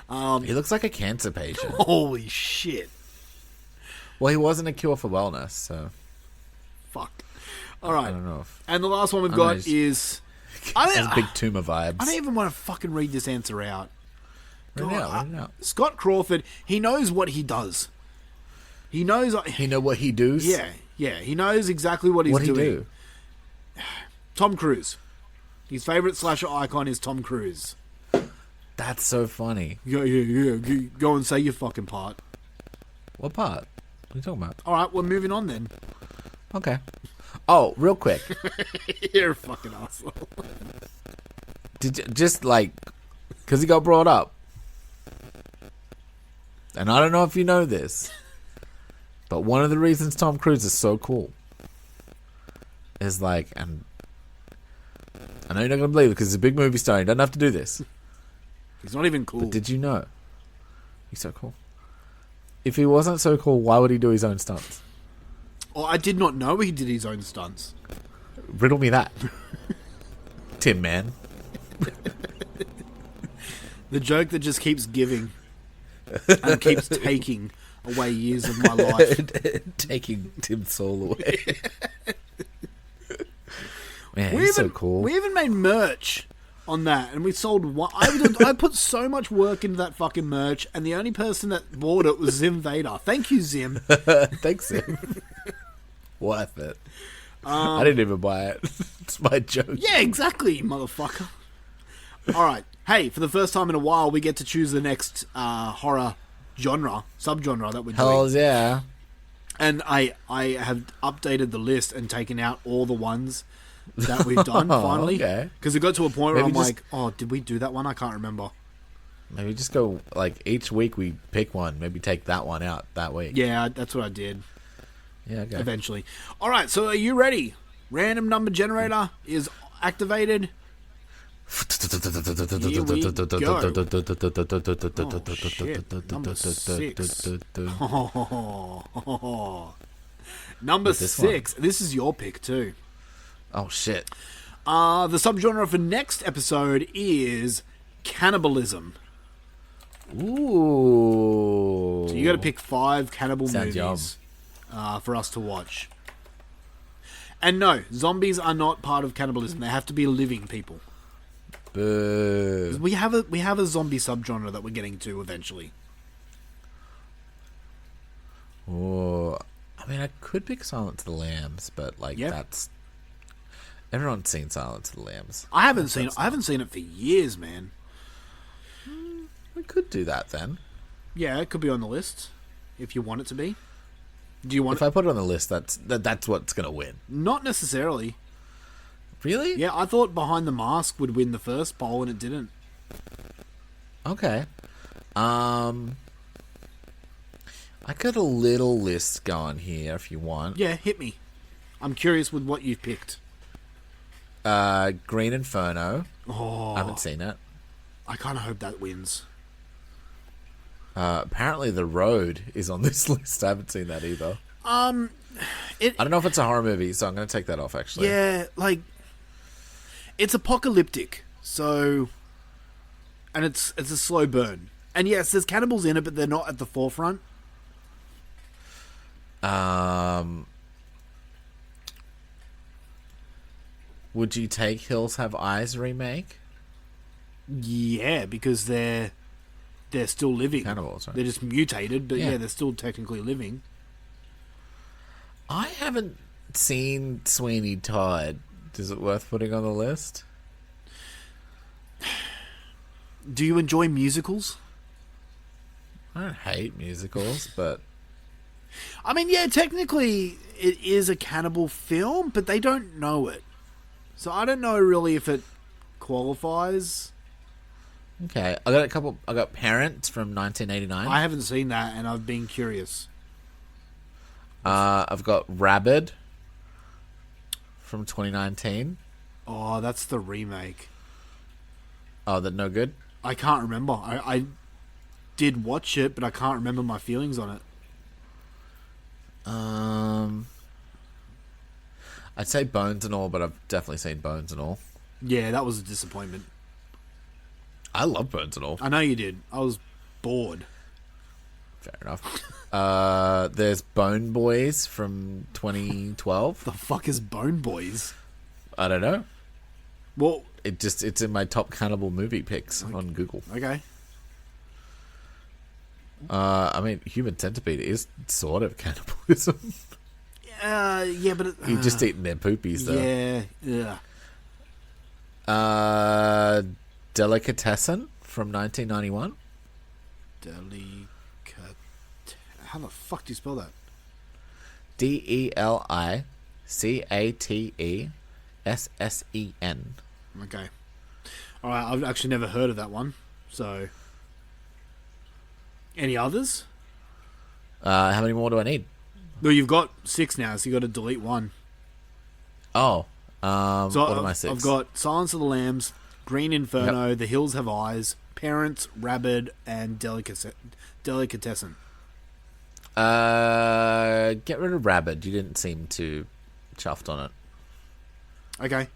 Speaker 3: He looks like a cancer patient.
Speaker 1: Holy shit.
Speaker 3: Well, he wasn't a cure for wellness, so
Speaker 1: Fuck. All right.
Speaker 3: I don't know if
Speaker 1: And the last one we've
Speaker 3: I know
Speaker 1: got
Speaker 3: he's-
Speaker 1: is...
Speaker 3: has big tumor vibes.
Speaker 1: I don't even want to fucking read this answer out.
Speaker 3: Read it out.
Speaker 1: Scott Crawford, he knows what he does. He knows...
Speaker 3: He know what he does.
Speaker 1: Yeah, he knows exactly what he's
Speaker 3: What he
Speaker 1: doing.
Speaker 3: do?
Speaker 1: Tom Cruise. His favourite slasher icon is Tom Cruise.
Speaker 3: That's so funny.
Speaker 1: Yeah. Go and say your fucking part.
Speaker 3: What part? What are you talking about?
Speaker 1: All right, we're moving on then.
Speaker 3: Okay. Oh, real quick.
Speaker 1: You're a fucking asshole.
Speaker 3: Did you, just like, because he got brought up, and I don't know if you know this, but one of the reasons Tom Cruise is so cool is like, and I know you're not gonna believe it because he's a big movie star. You don't have to do this.
Speaker 1: He's not even cool.
Speaker 3: But did you know he's so cool? If he wasn't so cool, why would he do his own stunts?
Speaker 1: Oh, I did not know he did his own stunts.
Speaker 3: Riddle me that, Tim Man.
Speaker 1: The joke that just keeps giving and keeps taking away years of my life.
Speaker 3: Taking Tim's soul away. Man,
Speaker 1: We
Speaker 3: he's so
Speaker 1: even,
Speaker 3: cool.
Speaker 1: we even made merch on that, and we sold one. I put so much work into that fucking merch, and the only person that bought it was Zim Vader. Thank you, Zim.
Speaker 3: Thanks, Tim. Worth it. I didn't even buy it. It's my joke.
Speaker 1: Yeah, exactly, motherfucker. All right. Hey, for the first time in a while, we get to choose the next horror subgenre that we're doing.
Speaker 3: Hells yeah.
Speaker 1: And I have updated the list and taken out all the ones that we've done finally.
Speaker 3: Okay.
Speaker 1: Because it got to a point where
Speaker 3: Maybe
Speaker 1: I'm
Speaker 3: just-
Speaker 1: like, oh, did we do that one? I can't remember.
Speaker 3: Maybe just go, like, each week we pick one. Maybe take that one out that week.
Speaker 1: Yeah, that's what I did
Speaker 3: Yeah, okay.
Speaker 1: eventually. All right, so are you ready? Random number generator is activated. Here we go. Oh, shit. Number 6. Number
Speaker 3: this
Speaker 1: 6. This is your pick, too.
Speaker 3: Oh, shit.
Speaker 1: The subgenre for next episode is cannibalism.
Speaker 3: Ooh.
Speaker 1: So you got to pick 5 cannibal
Speaker 3: Sounds
Speaker 1: movies for us to watch. And no, zombies are not part of cannibalism. They have to be living people.
Speaker 3: Boo.
Speaker 1: We have a zombie subgenre that we're getting to eventually.
Speaker 3: Ooh. I mean, I could pick Silence of the Lambs, but, like,
Speaker 1: Yep.
Speaker 3: that's... Everyone's seen Silence of the Lambs.
Speaker 1: I haven't seen it for years, man.
Speaker 3: We could do that then.
Speaker 1: Yeah, it could be on the list if you want it to be. Do you want
Speaker 3: If I put it on the list, that's what's going to win.
Speaker 1: Not necessarily.
Speaker 3: Really?
Speaker 1: Yeah, I thought Behind the Mask would win the first poll, and it didn't.
Speaker 3: Okay. I got a little list going here if you want.
Speaker 1: Yeah, hit me. I'm curious with what you've picked.
Speaker 3: Green Inferno.
Speaker 1: Oh,
Speaker 3: I haven't seen it.
Speaker 1: I kind of hope that wins.
Speaker 3: Apparently The Road is on this list. I haven't seen that either. I
Speaker 1: It
Speaker 3: don't know if it's a horror movie, so I'm going to take that off, actually.
Speaker 1: Yeah, like, it's apocalyptic, so, and it's a slow burn. And yes, there's cannibals in it, but they're not at the forefront.
Speaker 3: Would you take Hills Have Eyes remake?
Speaker 1: Yeah, because they're still living.
Speaker 3: Cannibals, right?
Speaker 1: They're just mutated, but yeah,
Speaker 3: Yeah.
Speaker 1: they're still technically living.
Speaker 3: I haven't seen Sweeney Todd. Is it worth putting on the list?
Speaker 1: Do you enjoy musicals?
Speaker 3: I don't hate musicals, but
Speaker 1: I mean, yeah, technically it is a cannibal film, but they don't know it. So I don't know really if it qualifies.
Speaker 3: okay. I got a couple. I got Parents from 1989.
Speaker 1: I haven't seen that, and I've been curious.
Speaker 3: I've got Rabid from 2019.
Speaker 1: Oh, that's the remake.
Speaker 3: Oh, that no good.
Speaker 1: I can't remember. I did watch it, but I can't remember my feelings on it.
Speaker 3: I'd say Bones and All, but I've definitely seen Bones and All.
Speaker 1: Yeah, that was a disappointment.
Speaker 3: I love Bones and All.
Speaker 1: I know you did. I was bored.
Speaker 3: Fair enough. There's Bone Boys from 2012.
Speaker 1: The fuck is Bone Boys?
Speaker 3: I don't know.
Speaker 1: Well,
Speaker 3: It's in my top cannibal movie picks on Google.
Speaker 1: okay.
Speaker 3: I mean, Human Centipede is sort of cannibalism.
Speaker 1: Yeah, but
Speaker 3: You're just eating their poopies, though.
Speaker 1: yeah.
Speaker 3: Delicatessen from 1991.
Speaker 1: How the fuck do you spell that?
Speaker 3: Delicatessen.
Speaker 1: Okay. All right. I've actually never heard of that one. So, any others?
Speaker 3: How many more do I need?
Speaker 1: Well, you've got 6 now, so you got to delete one.
Speaker 3: Oh,
Speaker 1: So
Speaker 3: what am I 6?
Speaker 1: I've got Silence of the Lambs, Green Inferno, The Hills Have Eyes, Parents, Rabid, and Delicatessen.
Speaker 3: Get rid of Rabid. You didn't seem too chuffed on it.
Speaker 1: Okay.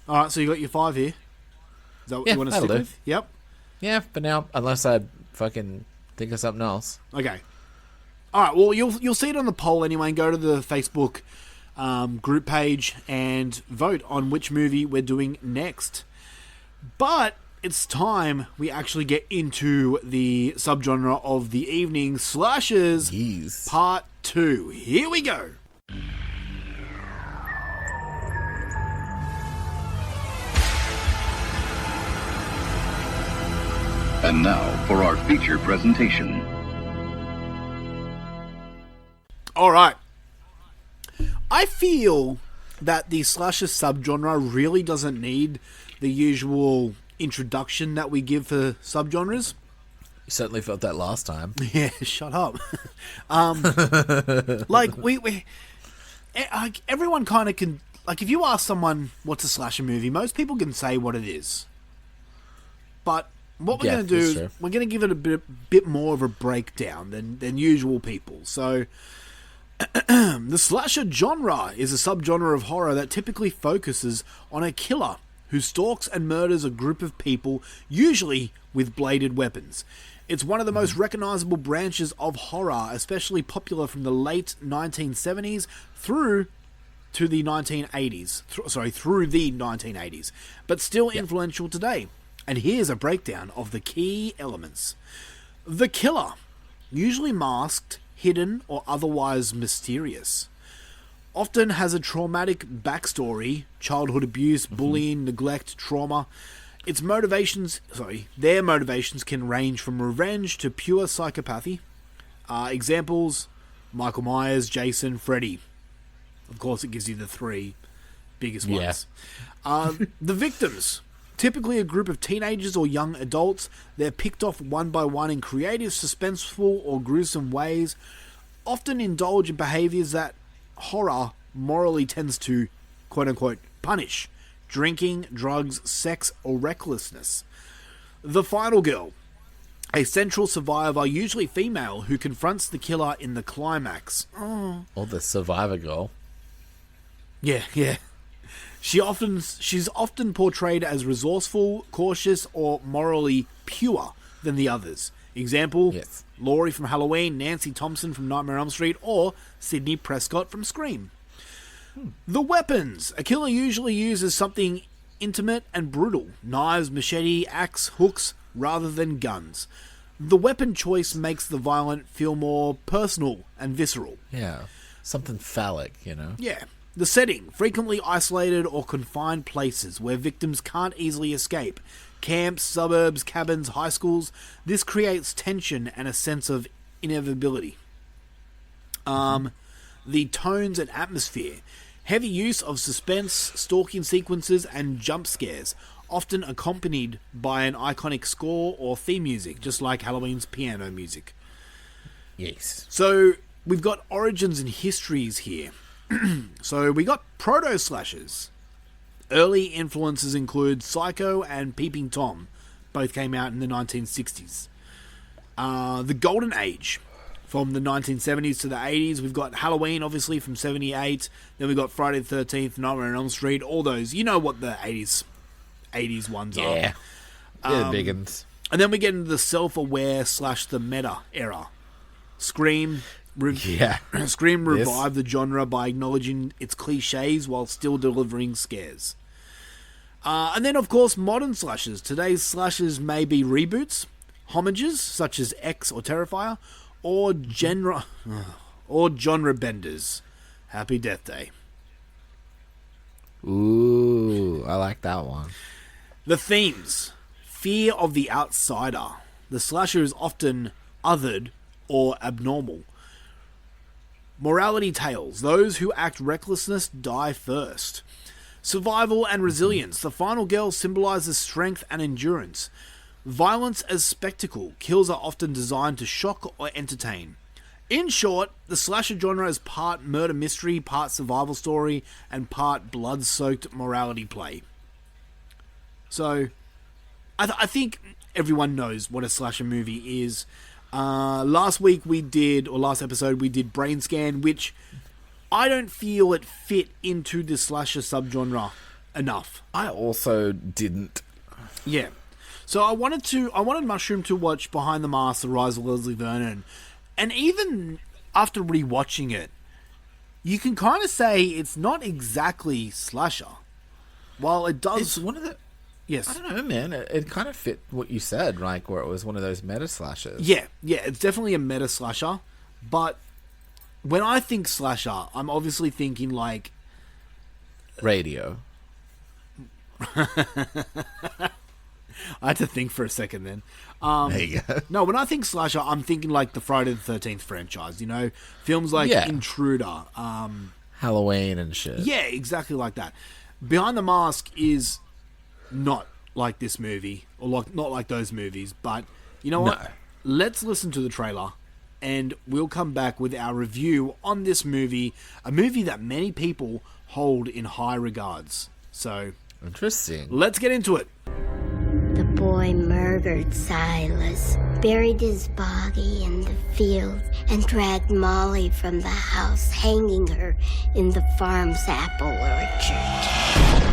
Speaker 1: All right, so you got your 5 here. Is that what
Speaker 3: Yeah,
Speaker 1: you want to
Speaker 3: that'll
Speaker 1: stick
Speaker 3: do.
Speaker 1: with? Yep.
Speaker 3: Yeah, for now, unless I fucking think of something else.
Speaker 1: Okay. All right. Well, you'll see it on the poll anyway. And go to the Facebook group page and vote on which movie we're doing next. But it's time we actually get into the subgenre of the evening, slashers
Speaker 3: Jeez.
Speaker 1: part 2. Here we go.
Speaker 6: And now for our feature presentation.
Speaker 1: All right. I feel that the slasher subgenre really doesn't need the usual introduction that we give for subgenres.
Speaker 3: You certainly felt that last time.
Speaker 1: Yeah, shut up. Like everyone kind of can. Like, if you ask someone what's a slasher movie, most people can say what it is. But what we're
Speaker 3: Yeah,
Speaker 1: going to do
Speaker 3: that's
Speaker 1: is
Speaker 3: true.
Speaker 1: we're going to give it a bit more of a breakdown than usual people. So, the slasher genre is a subgenre of horror that typically focuses on a killer who stalks and murders a group of people, usually with bladed weapons. It's one of the most recognizable branches of horror, especially popular from the late 1970s through to the 1980s. Through the 1980s, but still influential today. And here's a breakdown of the key elements. The killer, usually masked, hidden, or otherwise mysterious. Often has a traumatic backstory, childhood abuse, bullying, neglect, trauma. Their motivations can range from revenge to pure psychopathy. Examples: Michael Myers, Jason, Freddy. Of course, it gives you the three biggest ones. The victims, typically a group of teenagers or young adults. They're picked off one by one in creative, suspenseful, or gruesome ways, often indulge in behaviors that horror morally tends to, quote-unquote, punish: drinking, drugs, sex, or recklessness. The final girl, a central survivor, usually female, who confronts the killer in the climax.
Speaker 3: Or the survivor girl.
Speaker 1: Yeah. She's often portrayed as resourceful, cautious, or morally pure than the others. Example:
Speaker 3: Yes.
Speaker 1: Laurie from Halloween, Nancy Thompson from Nightmare on Elm Street, or Sidney Prescott from Scream. The weapons. A killer usually uses something intimate and brutal: knives, machete, axe, hooks, rather than guns. The weapon choice makes the violent feel more personal and visceral.
Speaker 3: Yeah. Something phallic, you know?
Speaker 1: Yeah. The setting. Frequently isolated or confined places where victims can't easily escape. Camps, suburbs, cabins, high schools. This creates tension and a sense of inevitability. The tones and atmosphere. Heavy use of suspense, stalking sequences, and jump scares, often accompanied by an iconic score or theme music, just like Halloween's piano music.
Speaker 3: Yes.
Speaker 1: So, we've got origins and histories here. So, we got proto-slashers. Early influences include Psycho and Peeping Tom. Both came out in the 1960s. The Golden Age. From the 1970s to the 80s, we've got Halloween, obviously, from 78. Then we've got Friday the 13th, Nightmare on Elm Street, all those. You know what the 80s ones are.
Speaker 3: Yeah. They're the big ones.
Speaker 1: And then we get into the self-aware / the meta era. Scream revived the genre by acknowledging its cliches while still delivering scares. And then, of course, modern slashers. Today's slashers may be reboots, homages, such as X or Terrifier, or genre benders. Happy Death Day.
Speaker 3: Ooh, I like that one.
Speaker 1: The themes. Fear of the outsider. The slasher is often othered or abnormal. Morality tales. Those who act recklessness die first. Survival and resilience. The final girl symbolizes strength and endurance. Violence as spectacle. Kills are often designed to shock or entertain. In short, the slasher genre is part murder mystery, part survival story, and part blood-soaked morality play. So, I think everyone knows what a slasher movie is. Last episode we did Brain Scan, which I don't feel it fit into the slasher subgenre enough.
Speaker 3: I also didn't.
Speaker 1: Yeah. So I wanted Mushroom to watch Behind the Mask, The Rise of Leslie Vernon, and even after rewatching it, you can kind of say it's not exactly slasher. While it does,
Speaker 3: It's one of the...
Speaker 1: yes,
Speaker 3: I don't know, man. It kind of fit what you said, like where it was one of those meta slashers.
Speaker 1: yeah, it's definitely a meta slasher. But when I think slasher, I'm obviously thinking like
Speaker 3: Radio.
Speaker 1: I had to think for a second then.
Speaker 3: There you go.
Speaker 1: No, when I think slasher, I'm thinking like the Friday the 13th franchise, you know? Films like
Speaker 3: Yeah.
Speaker 1: Intruder.
Speaker 3: Halloween and shit.
Speaker 1: Yeah, exactly like that. Behind the Mask is not like this movie, or not like those movies, but you know what?
Speaker 3: No.
Speaker 1: Let's listen to the trailer, and we'll come back with our review on this movie, a movie that many people hold in high regards. So,
Speaker 3: Interesting.
Speaker 1: let's get into it.
Speaker 7: The boy murdered Silas, buried his body in the field, and dragged Molly from the house, hanging her in the farm's apple orchard.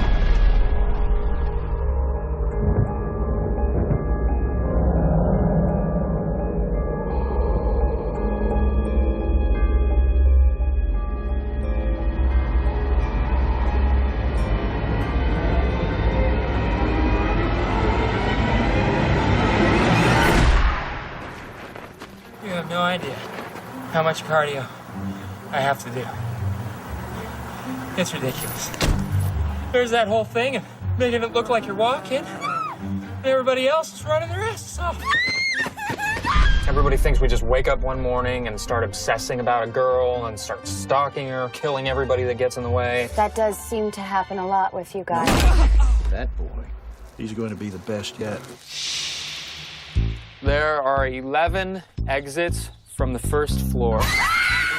Speaker 8: You have no idea how much cardio I have to do. It's ridiculous. There's that whole thing of making it look like you're walking. Everybody else is running their asses off.
Speaker 9: Everybody thinks we just wake up one morning and start obsessing about a girl and start stalking her, killing everybody that gets in the way.
Speaker 10: That does seem to happen a lot with you guys.
Speaker 11: That boy, he's going to be the best yet.
Speaker 9: There are 11 exits from the first floor.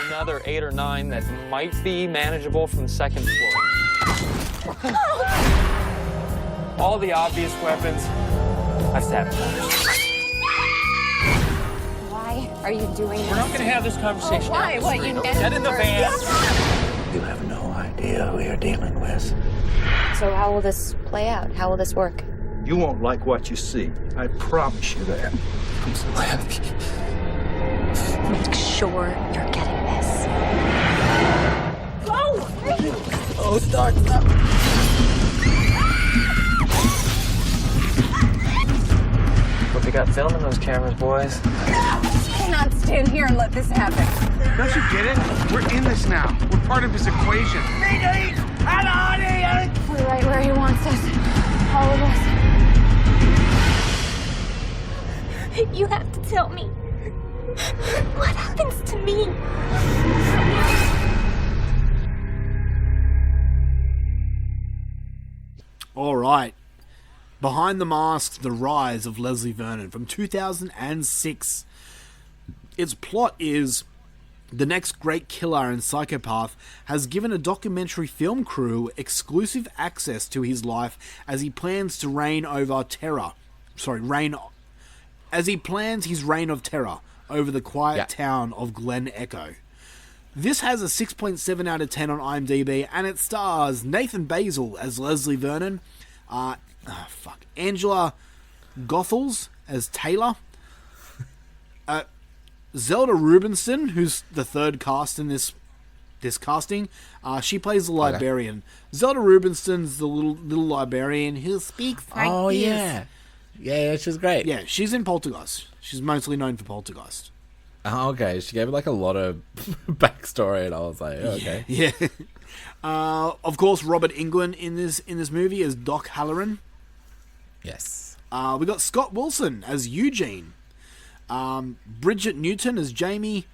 Speaker 9: Another 8 or 9 that might be manageable from the second floor. All the obvious weapons I've sabotaged.
Speaker 10: Why are you doing this?
Speaker 9: We're not going to have this conversation.
Speaker 10: Why? What, you meant
Speaker 9: Get in the van.
Speaker 11: You have no idea who you're dealing with.
Speaker 10: So how will this play out? How will this work?
Speaker 11: You won't like what you see. I promise you that.
Speaker 9: I'm so happy.
Speaker 10: Make sure you're getting this.
Speaker 11: Oh, start.
Speaker 9: What we got film in those cameras, boys?
Speaker 10: You cannot stand here and let this happen.
Speaker 12: Don't you get it? We're in this now. We're part of his equation.
Speaker 10: We're right where he wants us. All of us.
Speaker 7: You have to tell me. What happens to me?
Speaker 1: All right. Behind the Mask, The Rise of Leslie Vernon from 2006. Its plot is the next great killer and psychopath has given a documentary film crew exclusive access to his life as he plans to as he plans his reign of terror over the quiet town of Glen Echo. This has a 6.7 out of 10 on IMDb, and it stars Nathan Basil as Leslie Vernon, Angela Goethals as Taylor, Zelda Rubinson, who's the third cast in this casting. She plays the librarian. Zelda Rubinson's the little librarian who speaks like this.
Speaker 3: Oh, yeah. Yeah, she's great.
Speaker 1: Yeah, she's in Poltergeist. She's mostly known for Poltergeist.
Speaker 3: Oh, okay. She gave me like a lot of backstory, and I was like, oh, okay.
Speaker 1: Yeah. Of course, Robert Englund in this movie as Doc Halloran.
Speaker 3: Yes.
Speaker 1: We got Scott Wilson as Eugene. Bridget Newton as Jamie.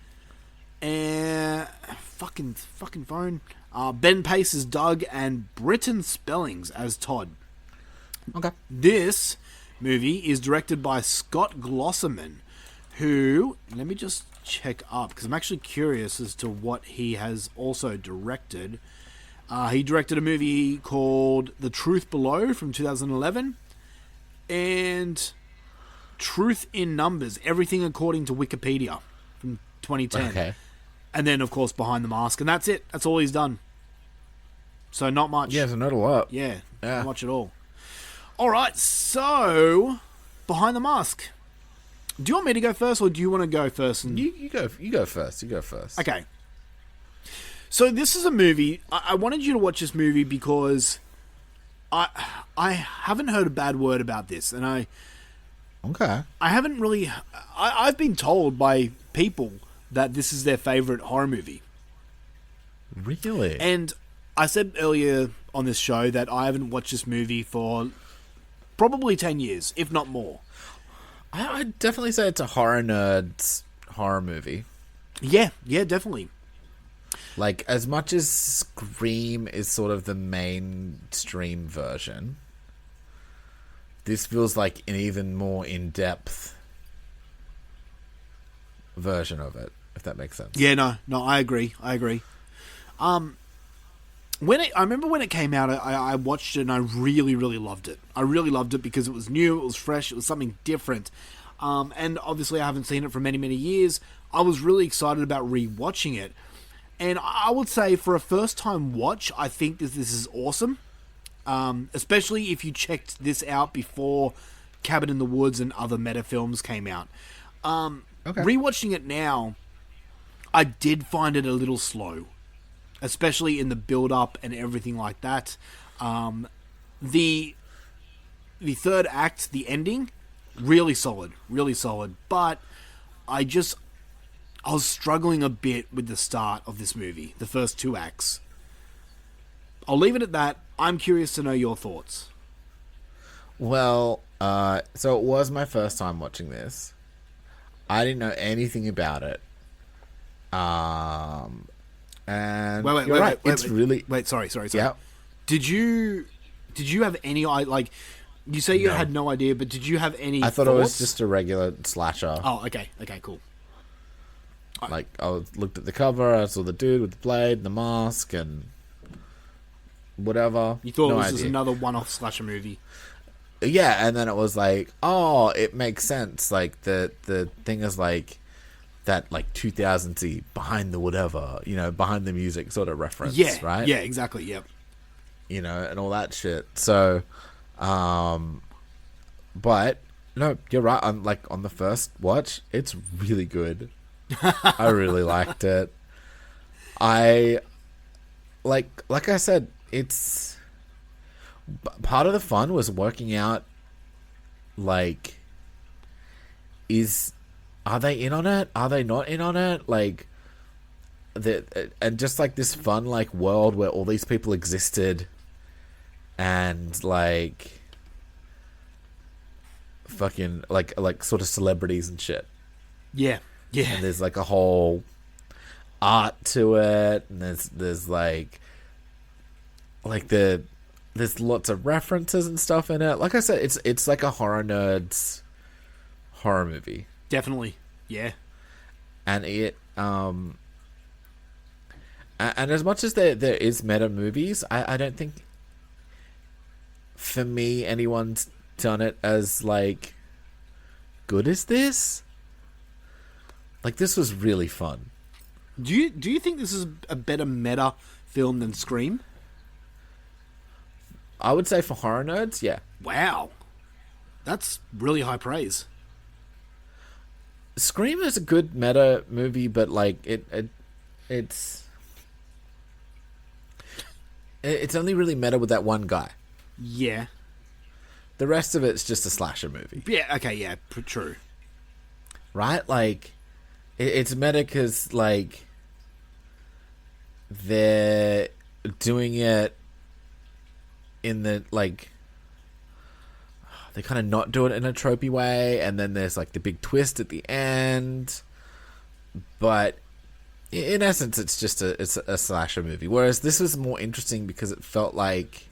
Speaker 1: And fucking phone. Ben Pace as Doug, and Britton Spellings as Todd.
Speaker 3: Okay.
Speaker 1: This movie is directed by Scott Glosserman, who, let me just check up, because I'm actually curious as to what he has also directed. He directed a movie called The Truth Below from 2011, and Truth in Numbers, Everything According to Wikipedia from 2010.
Speaker 3: Okay.
Speaker 1: And then, of course, Behind the Mask, and that's it. That's all he's done. So not much.
Speaker 3: Yeah, so not a lot.
Speaker 1: Yeah, not much at all. All right, so Behind the Mask. Do you want me to go first, or do you want to go first? And...
Speaker 3: You go first. You go first.
Speaker 1: Okay. So this is a movie. I wanted you to watch this movie because I haven't heard a bad word about this, and I haven't really. I've been told by people that this is their favorite horror movie.
Speaker 3: Really?
Speaker 1: And I said earlier on this show that I haven't watched this movie for probably 10 years, if not more.
Speaker 3: I'd definitely say it's a horror nerd's horror movie.
Speaker 1: Yeah, definitely.
Speaker 3: Like, as much as Scream is sort of the mainstream version, this feels like an even more in-depth version of it, if that makes sense.
Speaker 1: Yeah, no, I agree. I remember when it came out, I watched it and I really, really loved it. I really loved it because it was new, it was fresh, it was something different. And obviously I haven't seen it for many, many years. I was really excited about rewatching it. And I would say for a first-time watch, I think this is awesome. Especially if you checked this out before Cabin in the Woods and other meta films came out.
Speaker 3: Okay.
Speaker 1: Rewatching it now, I did find it a little slow. Especially in the build-up and everything like that. The third act, the ending, really solid. But I was struggling a bit with the start of this movie, the first two acts. I'll leave it at that. I'm curious to know your thoughts.
Speaker 3: Well, so it was my first time watching this. I didn't know anything about it. And
Speaker 1: Wait,
Speaker 3: you're right.
Speaker 1: wait,
Speaker 3: It's really
Speaker 1: sorry.
Speaker 3: Yeah.
Speaker 1: Did you have any like? You say you
Speaker 3: No.
Speaker 1: had no idea, but did you have any?
Speaker 3: I thought it was
Speaker 1: thoughts?
Speaker 3: just a regular slasher.
Speaker 1: Oh, okay, cool.
Speaker 3: Like looked at the cover, I saw the dude with the blade, and the mask, and whatever.
Speaker 1: You thought
Speaker 3: No
Speaker 1: it was just
Speaker 3: idea.
Speaker 1: another one-off slasher movie?
Speaker 3: Yeah, and then it was like, oh, it makes sense. Like the thing is like that, like 2000s behind the whatever, behind the music sort of reference.
Speaker 1: Yeah,
Speaker 3: right.
Speaker 1: Yeah, exactly. Yep.
Speaker 3: And all that shit. So, but no, you're right. On the first watch, it's really good. I really liked it. I like I said, it's part of the fun was working out. Like, are they in on it? Are they not in on it? Like, and just like this fun like world where all these people existed, and like fucking like sort of celebrities and shit.
Speaker 1: Yeah.
Speaker 3: And there's like a whole art to it, and there's there's lots of references and stuff in it. Like I said, it's like a horror nerd's horror movie.
Speaker 1: Definitely. Yeah.
Speaker 3: And it and as much as there is meta movies, I don't think for me anyone's done it as like good as this. Like, this was really fun.
Speaker 1: Do you think this is a better meta film than Scream?
Speaker 3: I would say for horror nerds, yeah.
Speaker 1: Wow. That's really high praise.
Speaker 3: Scream is a good meta movie, but like it's only really meta with that one guy.
Speaker 1: Yeah.
Speaker 3: The rest of it's just a slasher movie.
Speaker 1: Yeah, okay, yeah, true.
Speaker 3: Right? Like, it's meta because, like, they're doing it in the, like, they kind of not do it in a tropey way, and then there's, like, the big twist at the end. But in essence, it's just it's a slasher movie. Whereas this was more interesting because it felt like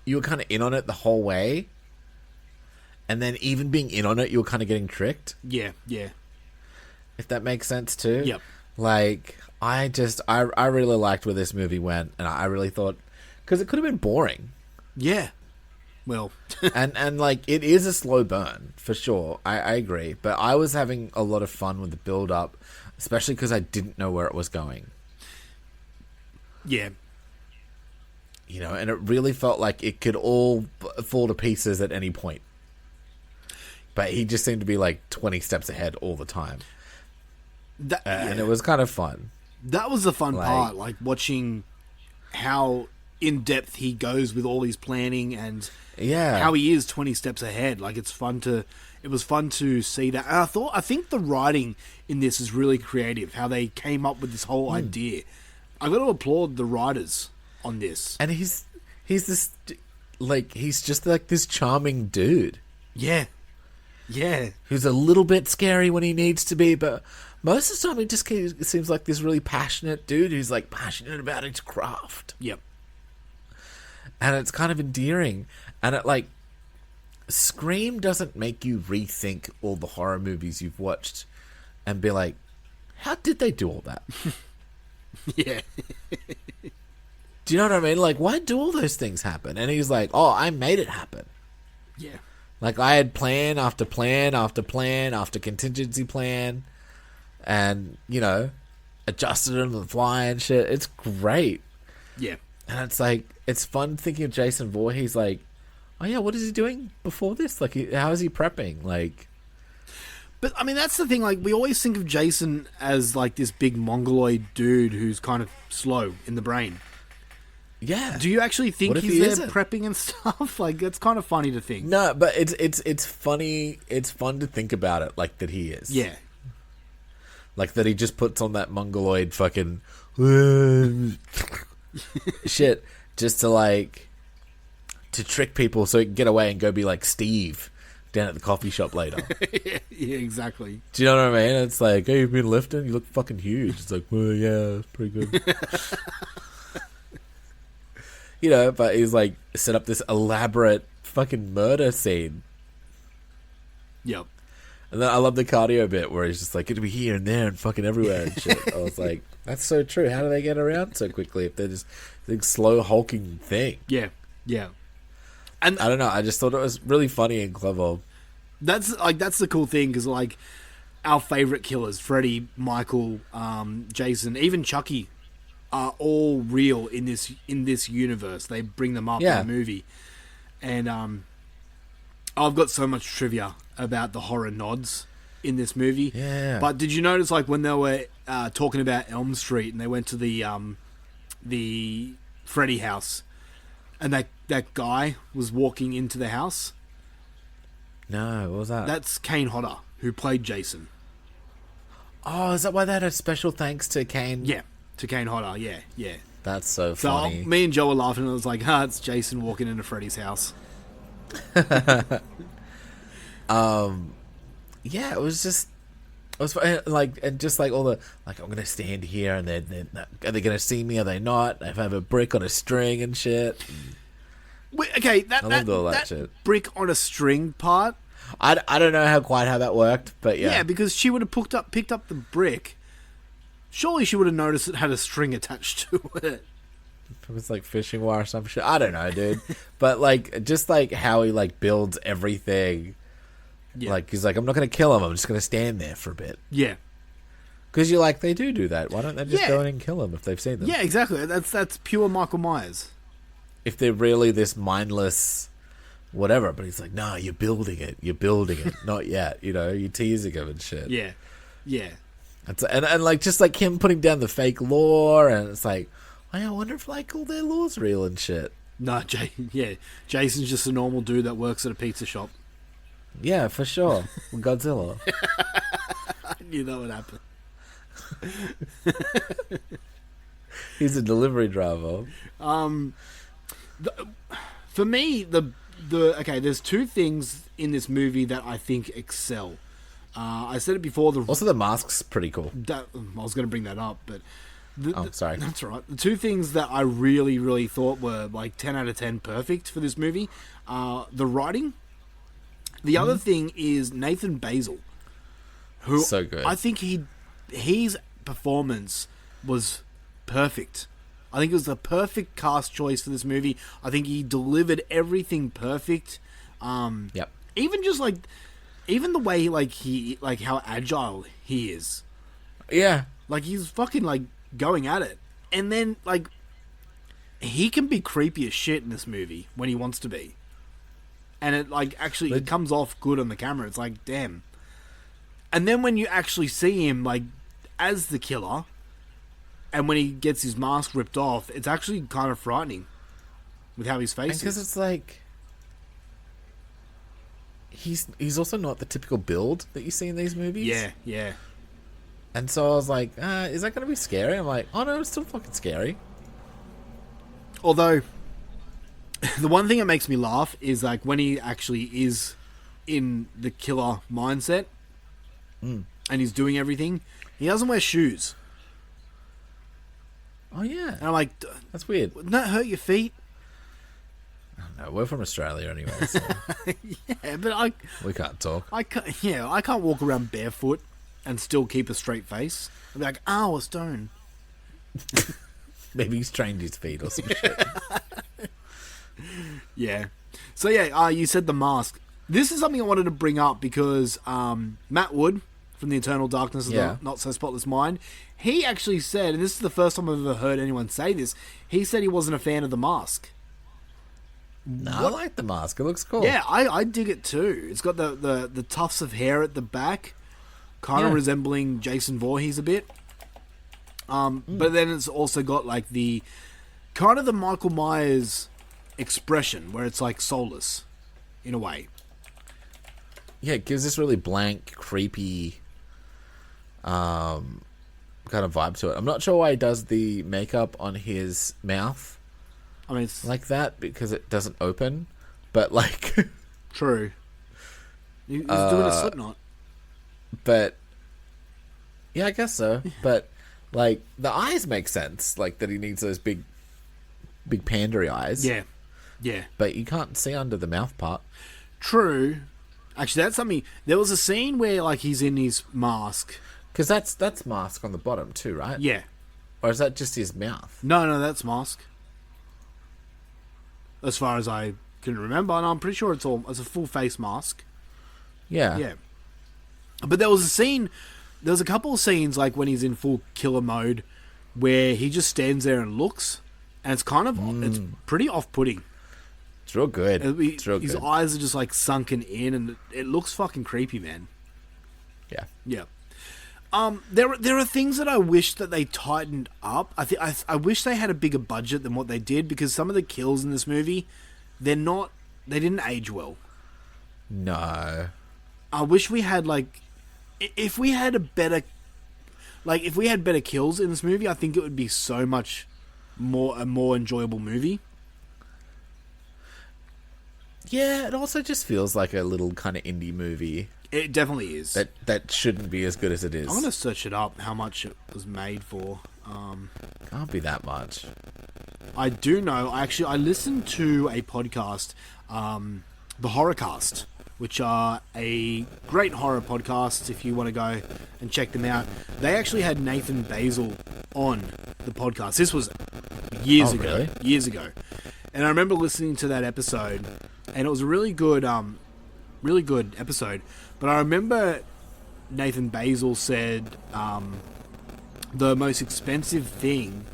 Speaker 3: you were kind of in on it the whole way. And then even being in on it, you were kind of getting tricked.
Speaker 1: Yeah, yeah.
Speaker 3: If that makes sense too.
Speaker 1: Yep.
Speaker 3: Like, I really liked where this movie went, and I really thought, because it could have been boring.
Speaker 1: Yeah. Well.
Speaker 3: and like, it is a slow burn, for sure. I agree. But I was having a lot of fun with the build-up, especially because I didn't know where it was going.
Speaker 1: Yeah.
Speaker 3: And it really felt like it could all fall to pieces at any point. But he just seemed to be like 20 steps ahead all the time. And it was kind of fun.
Speaker 1: That was the fun part, like watching how in depth he goes with all his planning and how he is 20 steps ahead. Like, it was fun to see that. And I think the writing in this is really creative, how they came up with this whole idea. I've got to applaud the writers on this.
Speaker 3: And he's this, like, he's just like this charming dude.
Speaker 1: Yeah. Yeah.
Speaker 3: Who's a little bit scary when he needs to be, but most of the time he just seems like this really passionate dude who's like passionate about his craft.
Speaker 1: Yep.
Speaker 3: And it's kind of endearing. And it, like, Scream doesn't make you rethink all the horror movies you've watched and be like, how did they do all that?
Speaker 1: Yeah.
Speaker 3: Do you know what I mean? Like, why do all those things happen? And he's like, oh, I made it happen.
Speaker 1: Yeah.
Speaker 3: Like, I had plan after plan after plan after contingency plan, and, adjusted it on the fly and shit. It's great.
Speaker 1: Yeah.
Speaker 3: And it's like, it's fun thinking of Jason Voorhees, like, oh yeah, what is he doing before this? Like, how is he prepping? Like,
Speaker 1: but I mean, that's the thing. Like, we always think of Jason as like this big mongoloid dude who's kind of slow in the brain.
Speaker 3: yeah.
Speaker 1: Do you actually think
Speaker 3: What if
Speaker 1: he's
Speaker 3: he
Speaker 1: there
Speaker 3: isn't?
Speaker 1: prepping and stuff? Like, that's kind of funny to think.
Speaker 3: No, but it's funny. It's fun to think about it, like, that he is.
Speaker 1: Yeah.
Speaker 3: Like, that he just puts on that mongoloid fucking shit, just to trick people so he can get away and go be like Steve down at the coffee shop later.
Speaker 1: Yeah, exactly.
Speaker 3: Do you know what I mean? It's like, hey, you've been lifting? You look fucking huge. It's like, well, yeah, it's pretty good. But he's like set up this elaborate fucking murder scene.
Speaker 1: Yep.
Speaker 3: And then I love the cardio bit where he's just like, it'll be here and there and fucking everywhere and shit. I was like, that's so true. How do they get around so quickly if they're just this slow hulking thing?
Speaker 1: Yeah, yeah. And
Speaker 3: I don't know. I just thought it was really funny and clever.
Speaker 1: That's the cool thing, because like our favorite killers, Freddy, Michael, Jason, even Chucky, are all real in this universe. They bring them up in the movie, and I've got so much trivia about the horror nods in this movie.
Speaker 3: Yeah.
Speaker 1: But did you notice, like, when they were talking about Elm Street and they went to the Freddy house, and that guy was walking into the house?
Speaker 3: No, what was that?
Speaker 1: That's Kane Hodder, who played Jason.
Speaker 3: Oh, is that why they had a special thanks to Kane?
Speaker 1: Yeah, to Kane Hodder, yeah.
Speaker 3: That's so funny.
Speaker 1: So me and Joe were laughing, and I was like, it's Jason walking into Freddy's house.
Speaker 3: Yeah, it was like, and just like all the, like, I'm gonna stand here, and are they gonna see me? Are they not? I have a brick on a string and shit.
Speaker 1: Okay, that
Speaker 3: shit.
Speaker 1: brick on a string part.
Speaker 3: I don't know how that worked, but yeah.
Speaker 1: Yeah, because she would have picked up the brick. Surely she would have noticed it had a string attached to it.
Speaker 3: It was like fishing wire or some shit. I don't know, dude. But like, just like how he like builds everything. Yeah. Like, he's like, I'm not going to kill him. I'm just going to stand there for a bit.
Speaker 1: Yeah.
Speaker 3: Because you're like, they do that. Why don't they just go in and kill him if they've seen them?
Speaker 1: Yeah, exactly. That's pure Michael Myers.
Speaker 3: If they're really this mindless whatever. But he's like, no, you're building it. Not yet. You're teasing him and shit.
Speaker 1: Yeah. Yeah.
Speaker 3: And like, just like him putting down the fake lore, and it's like, I wonder if like all their lore's real and shit.
Speaker 1: No, Jason's just a normal dude that works at a pizza shop.
Speaker 3: Yeah, for sure. Godzilla.
Speaker 1: I knew that would happen.
Speaker 3: He's a delivery driver.
Speaker 1: For me, there's two things in this movie that I think excel. I said it before.
Speaker 3: Also, the mask's pretty cool.
Speaker 1: I was going to bring that up, but
Speaker 3: sorry.
Speaker 1: That's all right. The two things that I really, really thought were like 10 out of 10 perfect for this movie are the writing. The other thing is Nathan Basil, who
Speaker 3: so good.
Speaker 1: I think his performance was perfect. I think it was the perfect cast choice for this movie. I think he delivered everything perfect.
Speaker 3: Yep.
Speaker 1: Even the way like how agile he is.
Speaker 3: Yeah.
Speaker 1: Like, he's fucking like going at it. And then like he can be creepy as shit in this movie when he wants to be. And it like actually it comes off good on the camera. It's like, damn. And then when you actually see him like as the killer, and when he gets his mask ripped off, it's actually kind of frightening with how his face is.
Speaker 3: Because it's like he's also not the typical build that you see in these movies.
Speaker 1: Yeah.
Speaker 3: And so I was like, is that going to be scary? I'm like, oh no, it's still fucking scary.
Speaker 1: Although, the one thing that makes me laugh is like when he actually is in the killer mindset and he's doing everything, he doesn't wear shoes.
Speaker 3: Oh yeah.
Speaker 1: And I'm like,
Speaker 3: that's weird.
Speaker 1: Wouldn't that hurt your feet?
Speaker 3: No, we're from Australia anyway. So.
Speaker 1: Yeah, but
Speaker 3: we can't talk.
Speaker 1: I can't walk around barefoot and still keep a straight face. I'd be like, a stone.
Speaker 3: Maybe he's trained his feet or some shit.
Speaker 1: Yeah. So yeah, you said the mask. This is something I wanted to bring up because Matt Wood from the Eternal Darkness of the Not So Spotless Mind, he actually said, and this is the first time I've ever heard anyone say this, he said he wasn't a fan of the mask.
Speaker 3: No, I like the mask. It looks cool.
Speaker 1: Yeah, I dig it too. It's got the tufts of hair at the back, kind of resembling Jason Voorhees a bit. But then it's also got like the kind of the Michael Myers expression where it's like soulless in a way.
Speaker 3: Yeah, it gives this really blank, creepy kind of vibe to it. I'm not sure why he does the makeup on his mouth.
Speaker 1: I mean, it's
Speaker 3: like that because it doesn't open, but like
Speaker 1: true. He's doing a Slipknot.
Speaker 3: But yeah, I guess so. But like the eyes make sense, like that he needs those big pandery eyes.
Speaker 1: Yeah, yeah.
Speaker 3: But you can't see under the mouth part.
Speaker 1: True. Actually, that's something. There was a scene where like he's in his mask.
Speaker 3: Because that's mask on the bottom too, right?
Speaker 1: Yeah.
Speaker 3: Or is that just his mouth?
Speaker 1: No, that's mask. As far as I can remember, and I'm pretty sure it's a full face mask.
Speaker 3: Yeah.
Speaker 1: Yeah. But there was a couple of scenes like when he's in full killer mode where he just stands there and looks, and it's kind of it's pretty off-putting.
Speaker 3: It's real good.
Speaker 1: His eyes are just like sunken in, and it looks fucking creepy, man.
Speaker 3: Yeah.
Speaker 1: Yeah. There are things that I wish that they tightened up. I wish they had a bigger budget than what they did, because some of the kills in this movie, they didn't age well.
Speaker 3: No.
Speaker 1: I wish we had if we had better kills in this movie, I think it would be so much a more enjoyable movie.
Speaker 3: Yeah, it also just feels like a little kind of indie movie.
Speaker 1: It definitely is.
Speaker 3: That shouldn't be as good as it is.
Speaker 1: I'm gonna search it up, how much it was made for.
Speaker 3: Can't be that much.
Speaker 1: I do know. I listened to a podcast, the Horrorcast, which are a great horror podcast. If you want to go and check them out, they actually had Nathan Basil on the podcast. This was years ago.
Speaker 3: Really?
Speaker 1: Years ago, and I remember listening to that episode, and it was a really good episode. But I remember Nathan Basil said the most expensive thing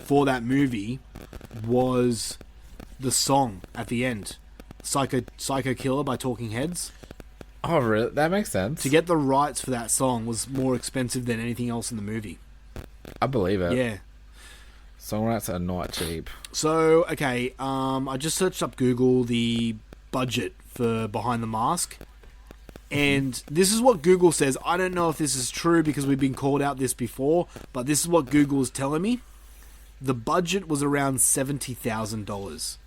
Speaker 1: for that movie was the song at the end, Psycho Killer by Talking Heads.
Speaker 3: Oh, really? That makes sense.
Speaker 1: To get the rights for that song was more expensive than anything else in the movie.
Speaker 3: I believe it.
Speaker 1: Yeah.
Speaker 3: Song rights are not cheap.
Speaker 1: So, okay, I just searched up Google the budget for Behind the Mask, and this is what Google says. I don't know if this is true because we've been called out this before, but this is what Google is telling me. The budget was around $70,000.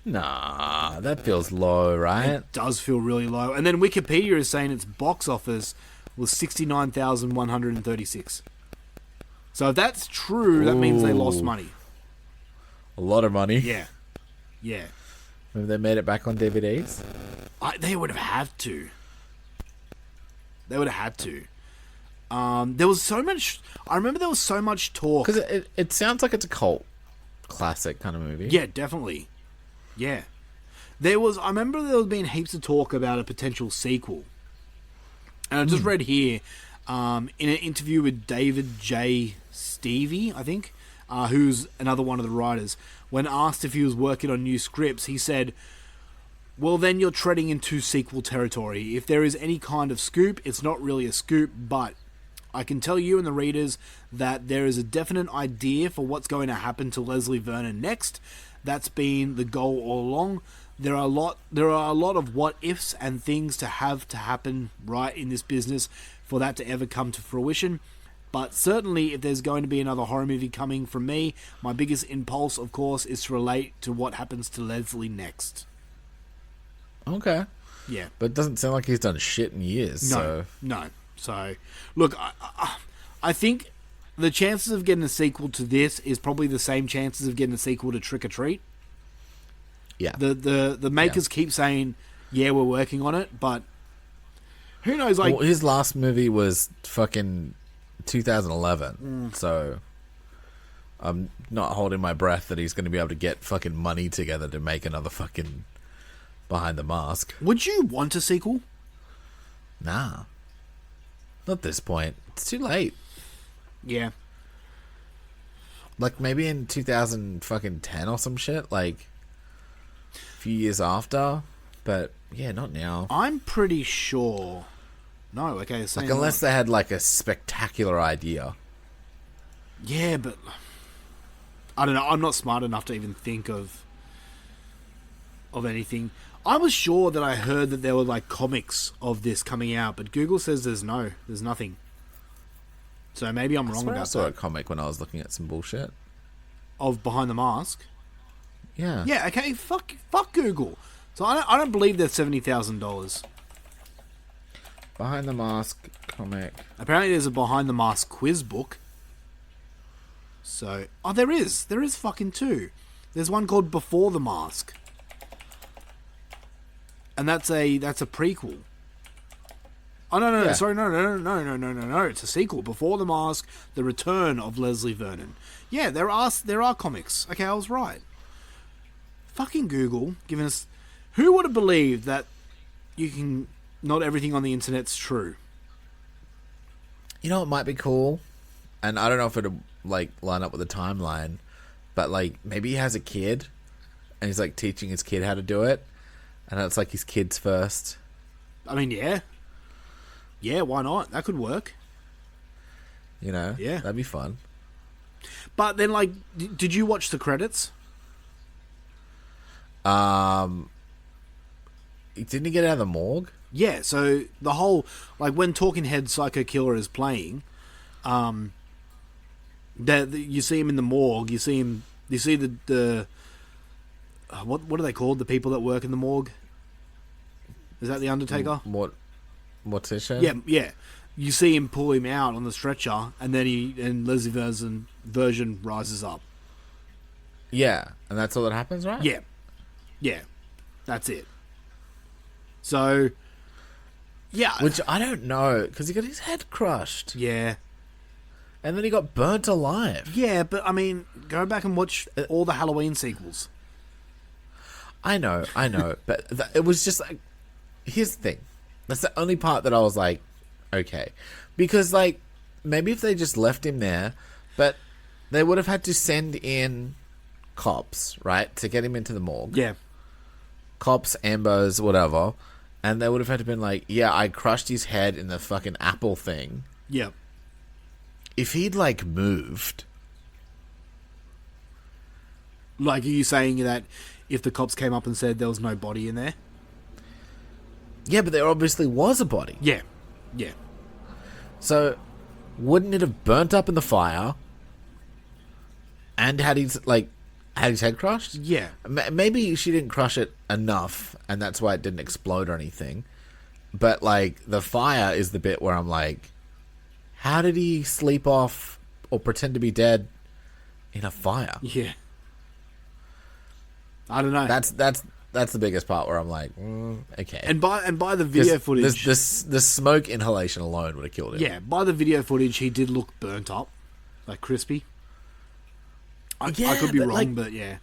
Speaker 3: Nah, that feels low, right?
Speaker 1: It does feel really low. And then Wikipedia is saying its box office was 69,136. So if that's true, that means they lost money.
Speaker 3: A lot of money.
Speaker 1: Yeah. Yeah.
Speaker 3: Maybe they made it back on DVDs?
Speaker 1: They would have had to. There was so much... I remember there was so much talk.
Speaker 3: Because it sounds like it's a cult classic kind of movie.
Speaker 1: Yeah, definitely. Yeah. I remember there was been heaps of talk about a potential sequel. And I just read here, in an interview with David J. Stevie, I think, who's another one of the writers, when asked if he was working on new scripts, he said, well, then you're treading into sequel territory. If there is any kind of scoop, it's not really a scoop, but I can tell you and the readers that there is a definite idea for what's going to happen to Leslie Vernon next. That's been the goal all along. There are a lot of what ifs and things to have to happen right in this business for that to ever come to fruition. But certainly, if there's going to be another horror movie coming from me, my biggest impulse, of course, is to relate to what happens to Leslie next.
Speaker 3: Okay.
Speaker 1: Yeah.
Speaker 3: But it doesn't sound like he's done shit in years.
Speaker 1: No. So, look, I think the chances of getting a sequel to this is probably the same chances of getting a sequel to Trick or Treat.
Speaker 3: Yeah.
Speaker 1: The makers keep saying, yeah, we're working on it, but who knows? Like,
Speaker 3: well, his last movie was fucking 2011, so I'm not holding my breath that he's going to be able to get fucking money together to make another fucking Behind the Mask.
Speaker 1: Would you want a sequel?
Speaker 3: Nah. Not at this point. It's too late.
Speaker 1: Yeah.
Speaker 3: Like, maybe in 2010 or some shit, like a few years after, but yeah, not now.
Speaker 1: I'm pretty sure. No, okay.
Speaker 3: Like, unless they had like a spectacular idea.
Speaker 1: Yeah, but I don't know. I'm not smart enough to even think of anything. I was sure that I heard that there were like comics of this coming out, but Google says there's nothing. So maybe I'm wrong about
Speaker 3: I saw
Speaker 1: that.
Speaker 3: a comic when I was looking at some bullshit.
Speaker 1: of Behind the Mask.
Speaker 3: Yeah.
Speaker 1: Yeah. Okay. Fuck Google. So I don't believe they're $70,000.
Speaker 3: Behind the Mask comic.
Speaker 1: Apparently, there's a Behind the Mask quiz book. So, there is fucking two. There's one called Before the Mask, and that's a prequel. Oh no,
Speaker 3: Yeah.
Speaker 1: sorry, no, it's a sequel. Before the Mask: The Return of Leslie Vernon. Yeah, there are comics. Okay, I was right. Fucking Google giving us. Who would have believed that you can? Not everything on the internet's true.
Speaker 3: You know what might be cool? And I don't know if it'll, like, line up with the timeline, but, like, maybe he has a kid, and he's, like, teaching his kid how to do it, and it's, like, his kid's first.
Speaker 1: I mean, yeah. Yeah, why not? That could work.
Speaker 3: You know?
Speaker 1: Yeah.
Speaker 3: That'd be fun.
Speaker 1: But then, like, did you watch the credits?
Speaker 3: Didn't he get out of the morgue?
Speaker 1: Yeah, so the whole, like, when Talking Head Psycho Killer is playing, you see him in the morgue, you see the what are they called? The people that work in the morgue? Is that the Undertaker?
Speaker 3: Mortician?
Speaker 1: Yeah. You see him pull him out on the stretcher, and then Leslie Version rises up.
Speaker 3: Yeah, and that's all that happens, right?
Speaker 1: Yeah. That's it. So, yeah.
Speaker 3: Which I don't know, because he got his head crushed.
Speaker 1: Yeah.
Speaker 3: And then he got burnt alive.
Speaker 1: Yeah, but I mean, go back and watch all the Halloween sequels.
Speaker 3: I know, but it was just like, here's the thing. That's the only part that I was like, okay. Because, like, maybe if they just left him there, but they would have had to send in cops, right, to get him into the morgue.
Speaker 1: Yeah.
Speaker 3: Cops, ambos, whatever. And they would have had to been like, yeah, I crushed his head in the fucking apple thing.
Speaker 1: Yeah.
Speaker 3: If he'd, like, moved...
Speaker 1: Like, are you saying that if the cops came up and said there was no body in there?
Speaker 3: Yeah, but there obviously was a body.
Speaker 1: Yeah.
Speaker 3: So, wouldn't it have burnt up in the fire and had his head crushed?
Speaker 1: Yeah.
Speaker 3: Maybe she didn't crush it enough, and that's why it didn't explode or anything. But, like, the fire is the bit where I'm like, how did he sleep off or pretend to be dead in a fire?
Speaker 1: Yeah. I don't know.
Speaker 3: That's the biggest part where I'm like, okay.
Speaker 1: And by the video footage,
Speaker 3: the smoke inhalation alone would have killed him.
Speaker 1: Yeah, by the video footage, he did look burnt up, like crispy. I could be wrong,
Speaker 3: like,
Speaker 1: but yeah.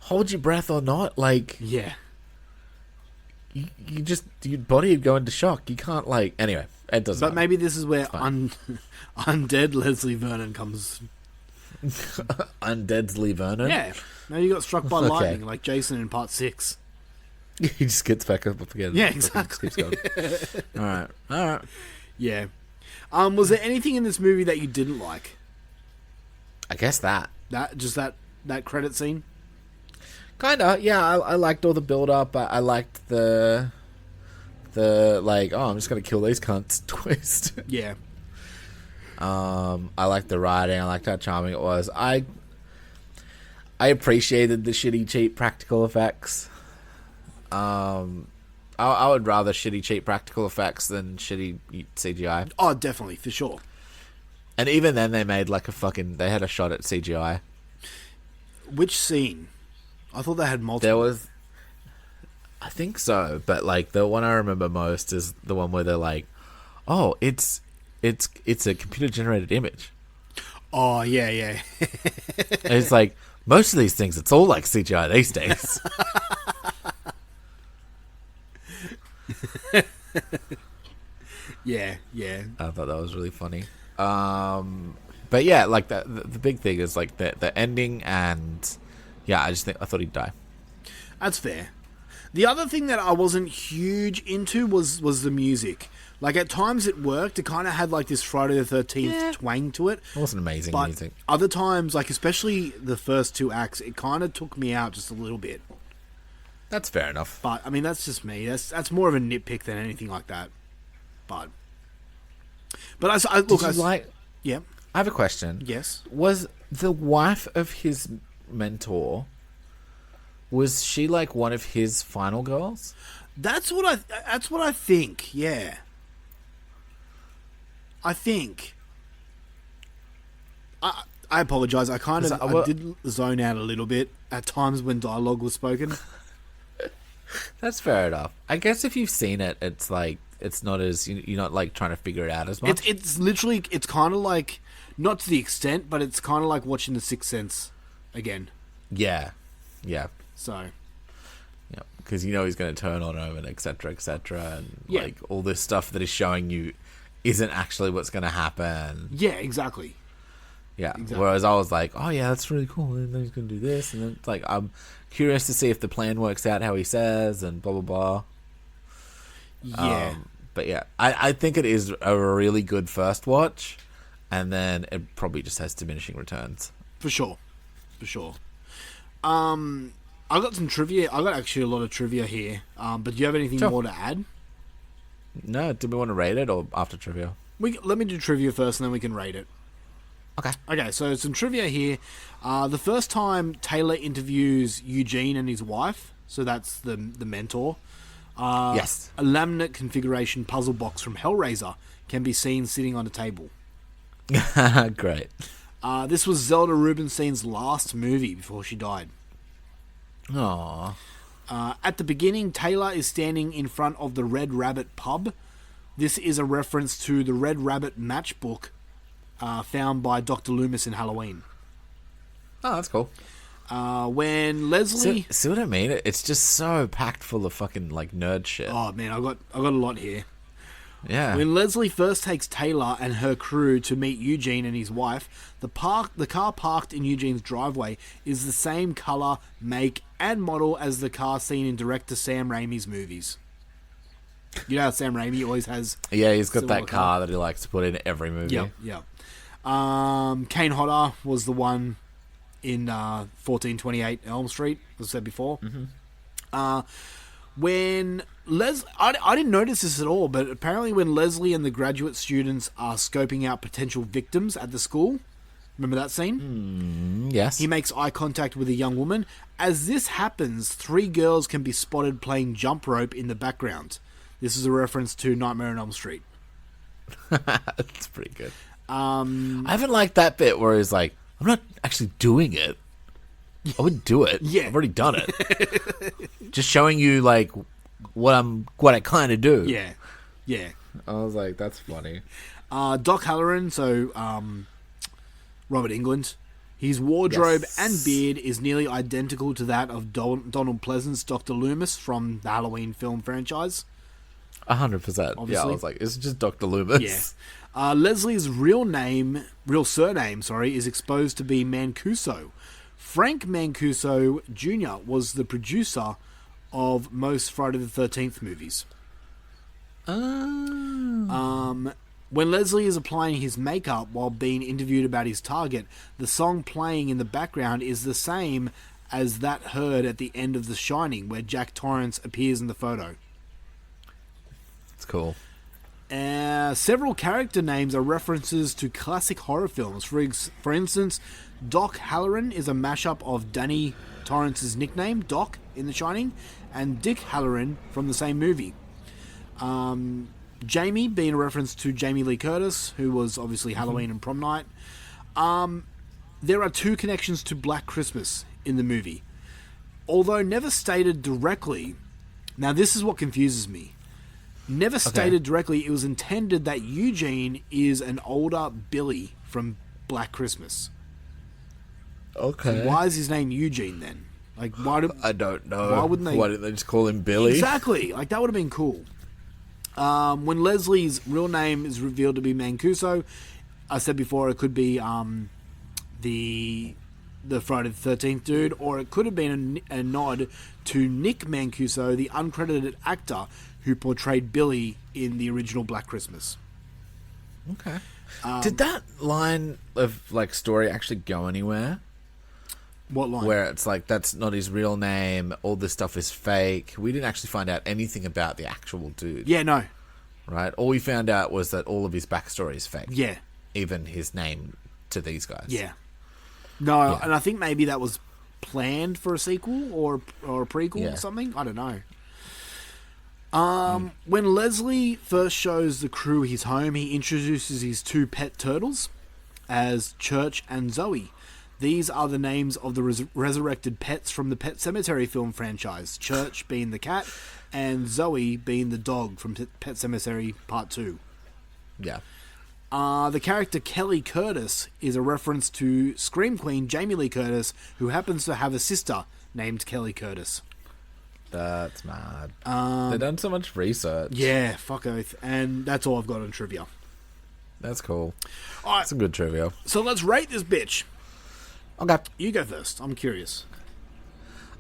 Speaker 3: Hold your breath or not, like,
Speaker 1: yeah.
Speaker 3: Your body would go into shock. You can't, like, anyway, it doesn't.
Speaker 1: But maybe this is where undead Leslie Vernon comes.
Speaker 3: Undead's Vernon?
Speaker 1: Yeah. Now you got struck by lightning, like Jason in part 6.
Speaker 3: He just gets back up again.
Speaker 1: Yeah, exactly.
Speaker 3: Keeps going. All right.
Speaker 1: Yeah. Was there anything in this movie that you didn't like?
Speaker 3: I guess that
Speaker 1: credit scene?
Speaker 3: Kinda, yeah. I liked all the build up. I liked the like, oh, I'm just gonna kill these cunts twist.
Speaker 1: Yeah.
Speaker 3: I liked the writing. I liked how charming it was. I appreciated the shitty, cheap practical effects. I would rather shitty, cheap practical effects than shitty CGI.
Speaker 1: Oh, definitely, for sure.
Speaker 3: And even then, they made like they had a shot at CGI.
Speaker 1: Which scene? I thought they had multiple.
Speaker 3: I think so, but like the one I remember most is the one where they're like, "Oh, it's a computer generated image."
Speaker 1: Oh yeah.
Speaker 3: And it's like most of these things, it's all like CGI these days.
Speaker 1: Yeah.
Speaker 3: I thought that was really funny. But yeah, like the big thing is like the ending, and yeah, I thought he'd die.
Speaker 1: That's fair. The other thing that I wasn't huge into was the music. Like at times it worked. It kind of had like this Friday the 13th twang to it.
Speaker 3: It wasn't amazing
Speaker 1: but
Speaker 3: music.
Speaker 1: Other times, like especially the first 2 acts, it kind of took me out just a little bit.
Speaker 3: That's fair enough.
Speaker 1: But I mean, that's just me. That's more of a nitpick than anything like that. But I look.
Speaker 3: Did you like?
Speaker 1: Yeah.
Speaker 3: I have a question.
Speaker 1: Yes.
Speaker 3: the wife of his mentor, was she like one of his final girls?
Speaker 1: That's what I think. Yeah, I think. I apologize. I did zone out a little bit at times when dialogue was spoken.
Speaker 3: That's fair enough. I guess if you've seen it, it's like it's not as you're not like trying to figure it out as much.
Speaker 1: It's literally kind of like, not to the extent, but it's kind of like watching The Sixth Sense again.
Speaker 3: Yeah.
Speaker 1: So.
Speaker 3: Yeah, because he's going to turn on him and etc. and
Speaker 1: Yeah.
Speaker 3: like all this stuff that is showing you isn't actually what's going to happen.
Speaker 1: Yeah, exactly.
Speaker 3: Yeah.
Speaker 1: Exactly.
Speaker 3: Whereas I was like, oh yeah, that's really cool. And then he's going to do this, and then it's like I'm curious to see if the plan works out how he says, and blah blah blah.
Speaker 1: Yeah.
Speaker 3: But yeah, I think it is a really good first watch, and then it probably just has diminishing returns.
Speaker 1: For sure. I got some trivia. I got actually a lot of trivia here. But do you have anything more to add?
Speaker 3: No. Do we want to rate it or after trivia?
Speaker 1: Let me do trivia first, and then we can rate it. Okay, so some trivia here. The first time Taylor interviews Eugene and his wife, so that's the mentor.
Speaker 3: Yes.
Speaker 1: A laminate configuration puzzle box from Hellraiser can be seen sitting on a table.
Speaker 3: Great.
Speaker 1: This was Zelda Rubinstein's last movie before she died.
Speaker 3: Aww.
Speaker 1: At the beginning, Taylor is standing in front of the Red Rabbit pub. This is a reference to the Red Rabbit matchbook found by Dr. Loomis in Halloween.
Speaker 3: Oh, that's cool.
Speaker 1: When Leslie...
Speaker 3: See what I mean? It's just so packed full of fucking, like, nerd shit.
Speaker 1: Oh, man, I got a lot here.
Speaker 3: Yeah.
Speaker 1: When Leslie first takes Taylor and her crew to meet Eugene and his wife, the car parked in Eugene's driveway is the same colour, make, and model as the car seen in director Sam Raimi's movies. You know how Sam Raimi always has...
Speaker 3: Yeah, he's got that car that he likes to put in every movie.
Speaker 1: Yeah. Kane Hodder was the one in 1428 Elm Street, as I said before.
Speaker 3: Mm-hmm.
Speaker 1: When I didn't notice this at all, but apparently when Leslie and the graduate students are scoping out potential victims at the school, remember that scene?
Speaker 3: Yes.
Speaker 1: He makes eye contact with a young woman. As this happens, 3 girls can be spotted playing jump rope in the background. This is a reference to Nightmare on Elm Street.
Speaker 3: That's pretty good.
Speaker 1: I
Speaker 3: haven't liked that bit where he's like, I'm not actually doing it. I wouldn't do it.
Speaker 1: Yeah.
Speaker 3: I've already done it. Just showing you like what I kind of do.
Speaker 1: Yeah.
Speaker 3: I was like, that's funny.
Speaker 1: Doc Halloran, so Robert Englund, his wardrobe and beard is nearly identical to that of Donald Pleasant's Dr. Loomis from the Halloween film franchise.
Speaker 3: 100%. Yeah, I was like, it's just Dr. Loomis.
Speaker 1: Yeah. Leslie's real surname, is exposed to be Mancuso. Frank Mancuso Jr. was the producer of most Friday the 13th movies. When Leslie is applying his makeup while being interviewed about his target, the song playing in the background is the same as that heard at the end of The Shining, where Jack Torrance appears in the photo.
Speaker 3: It's cool.
Speaker 1: Several character names are references to classic horror films. For instance, Doc Halloran is a mashup of Danny Torrance's nickname, Doc, in The Shining, and Dick Halloran from the same movie. Jamie being a reference to Jamie Lee Curtis, who was obviously Halloween and Prom Night. There are 2 connections to Black Christmas in the movie. Although never stated directly, now this is what confuses me. Never stated directly, it was intended that Eugene is an older Billy from Black Christmas.
Speaker 3: Okay.
Speaker 1: So why is his name Eugene then? Like,
Speaker 3: I don't know.
Speaker 1: Why wouldn't they?
Speaker 3: Why didn't they just call him Billy?
Speaker 1: Exactly. Like, that would have been cool. When Leslie's real name is revealed to be Mancuso, I said before it could be the Friday the 13th dude, or it could have been a nod to Nick Mancuso, the uncredited actor who portrayed Billy in the original Black Christmas.
Speaker 3: Okay. Did that line of like story actually go anywhere?
Speaker 1: What line?
Speaker 3: Where it's like, that's not his real name, all this stuff is fake. We didn't actually find out anything about the actual dude.
Speaker 1: Yeah, no.
Speaker 3: Right? All we found out was that all of his backstory is fake.
Speaker 1: Yeah.
Speaker 3: Even his name to these guys.
Speaker 1: Yeah. No, and I think maybe that was planned for a sequel or a prequel or something. I don't know. When Leslie first shows the crew his home, he introduces his 2 pet turtles as Church and Zoe. These are the names of the resurrected pets from the Pet Sematary film franchise. Church being the cat, and Zoe being the dog from Pet Sematary Part 2.
Speaker 3: Yeah.
Speaker 1: The character Kelly Curtis is a reference to Scream Queen Jamie Lee Curtis, who happens to have a sister named Kelly Curtis.
Speaker 3: That's mad. They've done so much research.
Speaker 1: Yeah, fuck oath. And that's all I've got on trivia.
Speaker 3: That's cool.
Speaker 1: All right.
Speaker 3: That's some good trivia.
Speaker 1: So let's rate this bitch.
Speaker 3: Okay.
Speaker 1: You go first. I'm curious.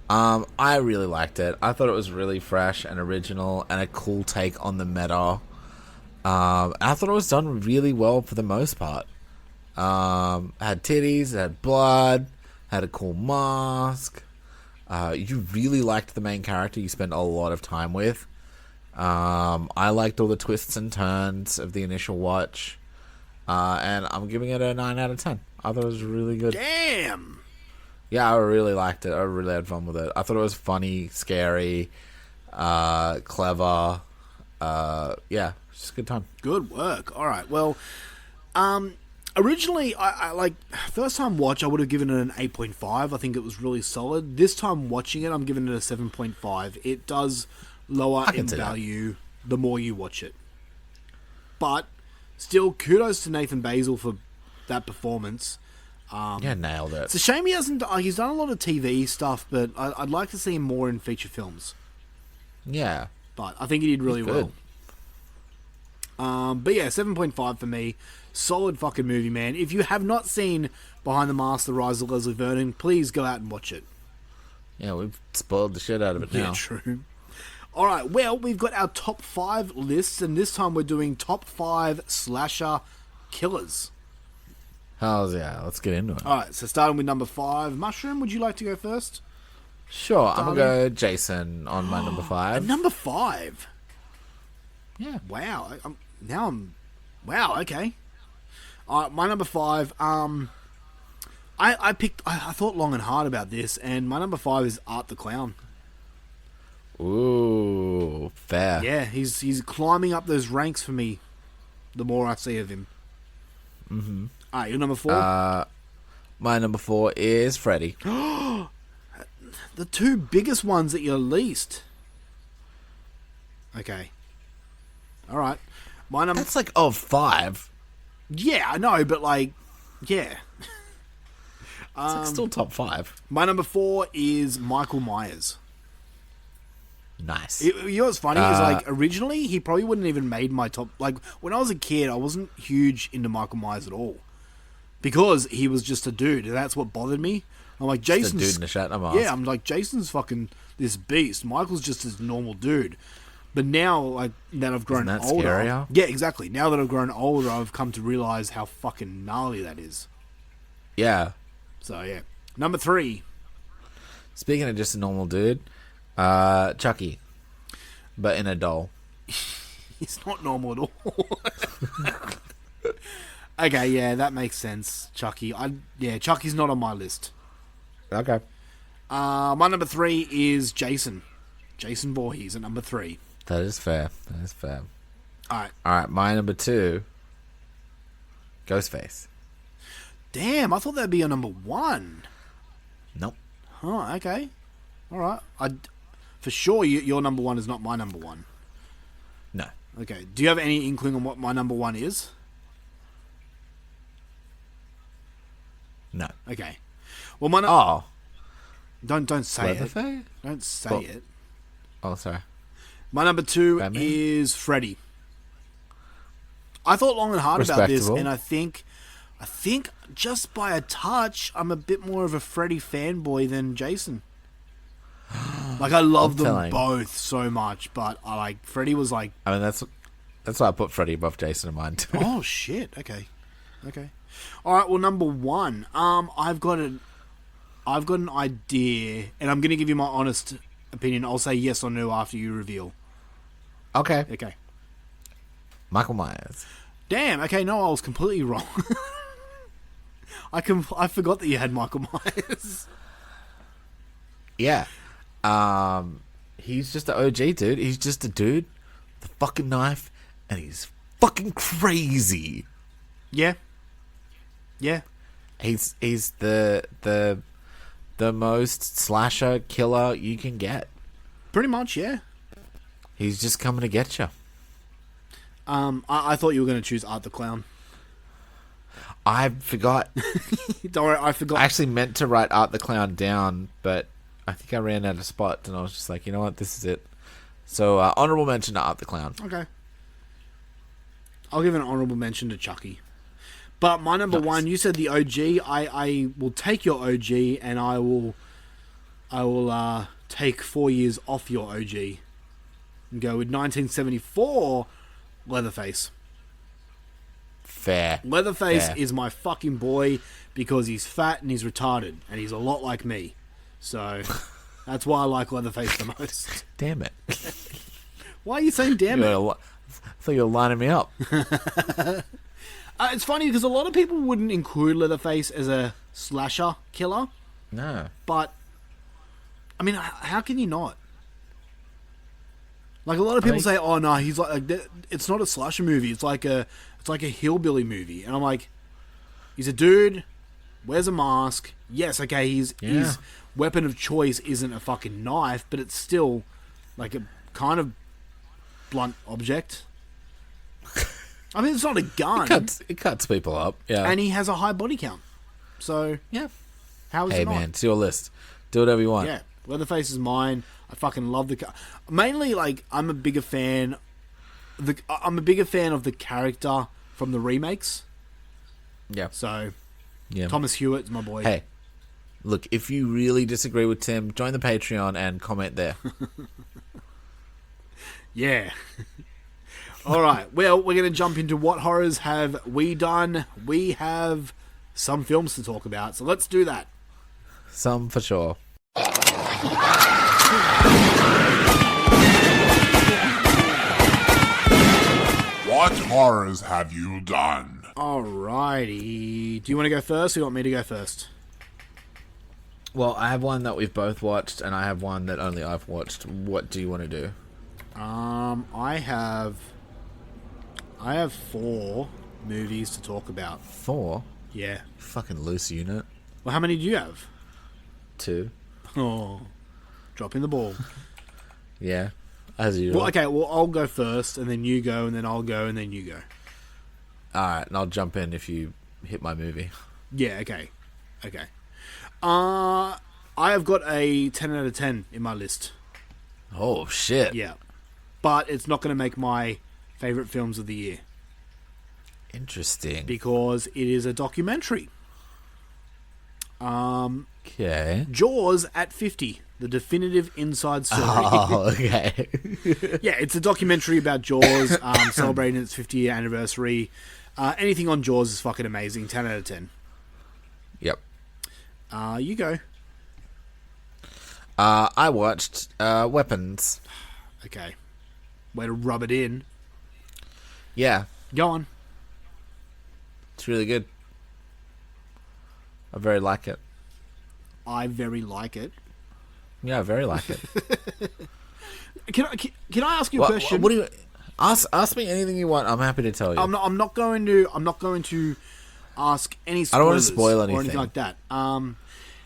Speaker 3: I really liked it. I thought it was really fresh and original and a cool take on the meta. I thought it was done really well for the most part. Had titties, it had blood, had a cool mask. You really liked the main character you spent a lot of time with. I liked all the twists and turns of the initial watch. And I'm giving it a 9 out of 10. I thought it was really good.
Speaker 1: Damn!
Speaker 3: Yeah, I really liked it. I really had fun with it. I thought it was funny, scary, clever. Yeah, just a good time.
Speaker 1: Good work. All right. Well, originally, I like first time watch, I would have given it an 8.5. I think it was really solid. This time watching it, I'm giving it a 7.5. It does lower in value the more you watch it. But still, kudos to Nathan Basil for that performance.
Speaker 3: Yeah, nailed it.
Speaker 1: It's a shame he hasn't. He's done a lot of TV stuff, but I'd like to see him more in feature films.
Speaker 3: Yeah,
Speaker 1: but I think he did really well. But yeah, 7.5 for me. Solid fucking movie, man. If you have not seen Behind the Mask, The Rise of Leslie Vernon, please go out and watch it.
Speaker 3: Yeah, we've spoiled the shit out of it now.
Speaker 1: Yeah, true. All right, well, we've got our top 5 lists, and this time we're doing top 5 slasher killers.
Speaker 3: Hells yeah, let's get into it.
Speaker 1: All right, so starting with number 5. Mushroom, would you like to go first?
Speaker 3: Sure, I'm going to go Jason on my number 5.
Speaker 1: Number 5?
Speaker 3: Yeah.
Speaker 1: Wow. Wow, okay. My number 5, I thought long and hard about this, and my number 5 is Art the Clown.
Speaker 3: Ooh, fair.
Speaker 1: Yeah, he's climbing up those ranks for me the more I see of him.
Speaker 3: Mm-hmm.
Speaker 1: Alright, your number 4?
Speaker 3: My number 4 is Freddy.
Speaker 1: The 2 biggest ones at your least. Okay. Alright. My number...
Speaker 3: That's like of 5.
Speaker 1: Yeah, I know, but like... Yeah.
Speaker 3: It's like still top 5.
Speaker 1: My number 4 is Michael Myers.
Speaker 3: Nice.
Speaker 1: You know what's funny is like originally he probably wouldn't even made my top. Like when I was a kid, I wasn't huge into Michael Myers at all because he was just a dude, and that's what bothered me. I'm like Jason's
Speaker 3: just a dude in a Shatner mask.
Speaker 1: Yeah, I'm like Jason's fucking this beast. Michael's just this normal dude. But now, like that I've grown older,
Speaker 3: scarier?
Speaker 1: Yeah, exactly. Now that I've grown older, I've come to realize how fucking gnarly that is.
Speaker 3: Yeah.
Speaker 1: So yeah, number 3.
Speaker 3: Speaking of just a normal dude. Chucky, but in a doll.
Speaker 1: He's not normal at all. Okay, yeah, that makes sense. Chucky, Chucky's not on my list.
Speaker 3: Okay.
Speaker 1: My number 3 is Jason. Jason Voorhees at number 3.
Speaker 3: That is fair. That is fair.
Speaker 1: All
Speaker 3: right. My number 2, Ghostface.
Speaker 1: Damn, I thought that'd be your number 1.
Speaker 3: Nope.
Speaker 1: Oh, okay. All right. For sure, your number 1 is not my number 1.
Speaker 3: No.
Speaker 1: Okay. Do you have any inkling on what my number 1 is?
Speaker 3: No.
Speaker 1: Okay. Well, my Don't say it. Don't say it.
Speaker 3: Oh, sorry.
Speaker 1: My number 2
Speaker 3: Batman?
Speaker 1: is Freddy. I thought long and hard about this, and I think just by a touch, I'm a bit more of a Freddy fanboy than Jason. Like I love them both so much, but I like Freddy was like.
Speaker 3: I mean, that's why I put Freddy above Jason in mine too.
Speaker 1: Oh shit! Okay. All right. Well, number 1, I've got an idea, and I'm gonna give you my honest opinion. I'll say yes or no after you reveal.
Speaker 3: Okay.
Speaker 1: Michael Myers. Damn. Okay. No, I was completely wrong. I forgot that you had Michael Myers.
Speaker 3: Yeah. He's just an OG, dude. He's just a dude with a fucking knife, and he's fucking crazy.
Speaker 1: Yeah. Yeah.
Speaker 3: He's the most slasher killer you can get.
Speaker 1: Pretty much, yeah.
Speaker 3: He's just coming to get you.
Speaker 1: I thought you were going to choose Art the Clown.
Speaker 3: I forgot.
Speaker 1: Don't worry, I forgot.
Speaker 3: I actually meant to write Art the Clown down, but I think I ran out of spots, and I was just like, you know what, this is it. So, honorable mention to Art the Clown.
Speaker 1: Okay. I'll give an honorable mention to Chucky. But my number one, you said the OG. I will take your OG, and I will take 4 years off your OG and go with 1974 Leatherface.
Speaker 3: Fair.
Speaker 1: Leatherface
Speaker 3: Fair.
Speaker 1: is my fucking boy because he's fat and he's retarded and he's a lot like me. So that's why I like Leatherface the most.
Speaker 3: Damn it.
Speaker 1: Why are you saying damn it?
Speaker 3: I thought you were lining me up.
Speaker 1: It's funny because a lot of people wouldn't include Leatherface as a slasher killer.
Speaker 3: No.
Speaker 1: But, I mean, how can you not? Like, a lot of people say, oh, no, he's like, it's not a slasher movie. It's like a hillbilly movie. And I'm like, he's a dude, wears a mask. Yes, okay, his weapon of choice isn't a fucking knife, but it's still like a kind of blunt object. I mean, it's not a gun.
Speaker 3: It cuts people up, yeah.
Speaker 1: And he has a high body count. So,
Speaker 3: yeah.
Speaker 1: How is it not?
Speaker 3: Hey, man, it's your list. Do whatever you want.
Speaker 1: Yeah, Leatherface is mine. I fucking love mainly, like, I'm a bigger fan of the character from the remakes.
Speaker 3: Yeah.
Speaker 1: So,
Speaker 3: yeah.
Speaker 1: Thomas Hewitt's my boy.
Speaker 3: Hey, look, if you really disagree with Tim, join the Patreon and comment there.
Speaker 1: Yeah. All right. Well, we're going to jump into what horrors have we done. We have some films to talk about, so let's do that.
Speaker 3: Some for sure.
Speaker 13: What horrors have you done?
Speaker 1: Alrighty. Do you want to go first or you want me to go first?
Speaker 3: Well, I have one that we've both watched, and I have one that only I've watched. What do you want to do?
Speaker 1: I have 4 movies to talk about.
Speaker 3: 4?
Speaker 1: Yeah.
Speaker 3: Fucking loose unit.
Speaker 1: Well, how many do you have?
Speaker 3: 2.
Speaker 1: Oh, dropping the ball.
Speaker 3: Yeah, as usual.
Speaker 1: Well, okay, well, I'll go first, and then you go, and then I'll go, and then you go.
Speaker 3: Alright, and I'll jump in if you hit my movie.
Speaker 1: Yeah, okay. Okay. I have got a 10 out of 10 in my list.
Speaker 3: Oh, shit.
Speaker 1: Yeah. But it's not going to make my favourite films of the year.
Speaker 3: Interesting.
Speaker 1: Because it is a documentary.
Speaker 3: Okay.
Speaker 1: Jaws at 50. The definitive inside story.
Speaker 3: Oh, okay.
Speaker 1: Yeah, it's a documentary about Jaws, celebrating its 50-year anniversary. Anything on Jaws is fucking amazing. 10 out of 10.
Speaker 3: Yep.
Speaker 1: You go.
Speaker 3: I watched Weapons.
Speaker 1: Okay. Way to rub it in.
Speaker 3: Yeah.
Speaker 1: Go on.
Speaker 3: It's really good. I very like it.
Speaker 1: I very like it.
Speaker 3: Yeah, I very like it.
Speaker 1: Can I ask you a question?
Speaker 3: What do you ask me anything you want? I'm happy to tell you.
Speaker 1: I'm not going to ask any spoilers.
Speaker 3: I don't want to spoil anything
Speaker 1: or anything like that.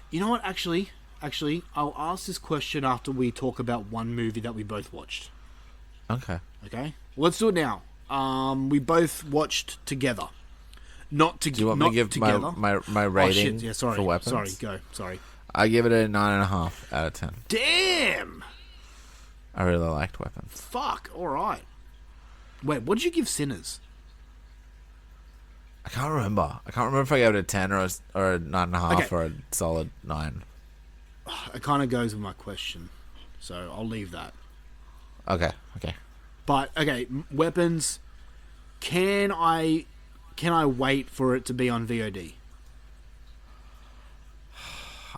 Speaker 1: You know what? Actually, I'll ask this question after we talk about one movie that we both watched.
Speaker 3: Okay.
Speaker 1: Okay. Well, let's do it now. We both watched together. Not together.
Speaker 3: Do you want me to give
Speaker 1: together.
Speaker 3: my rating
Speaker 1: oh, shit. Yeah, sorry.
Speaker 3: for Weapons?
Speaker 1: Sorry, go. Sorry.
Speaker 3: I give it a 9.5 out of 10.
Speaker 1: Damn!
Speaker 3: I really liked Weapons.
Speaker 1: Fuck, alright. Wait, what did you give Sinners?
Speaker 3: I can't remember. I can't remember if I gave it a 10 or a 9.5
Speaker 1: Okay.
Speaker 3: or a solid 9.
Speaker 1: It kind of goes with my question, so I'll leave that.
Speaker 3: Okay.
Speaker 1: But, okay, Weapons, can I wait for it to be on VOD?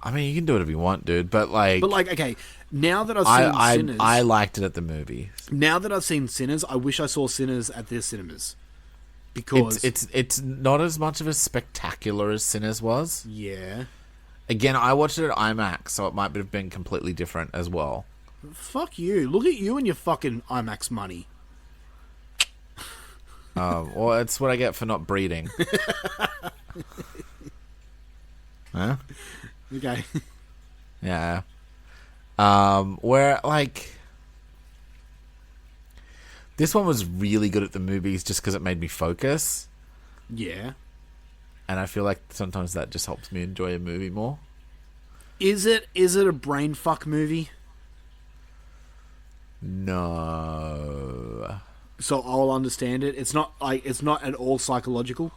Speaker 3: I mean, you can do whatever you want, dude, but
Speaker 1: okay, now that I've seen Sinners...
Speaker 3: I liked it at the movie.
Speaker 1: Now that I've seen Sinners, I wish I saw Sinners at their cinemas. because
Speaker 3: it's not as much of a spectacular as Sinners was.
Speaker 1: Yeah.
Speaker 3: Again, I watched it at IMAX, so it might have been completely different as well.
Speaker 1: Fuck you. Look at you and your fucking IMAX money.
Speaker 3: Well, it's what I get for not breeding. Huh?
Speaker 1: Okay.
Speaker 3: Yeah. Where, like... This one was really good at the movies just because it made me focus.
Speaker 1: Yeah.
Speaker 3: And I feel like sometimes that just helps me enjoy a movie more.
Speaker 1: Is it a brain fuck movie?
Speaker 3: No.
Speaker 1: So I'll understand it. It's not at all psychological.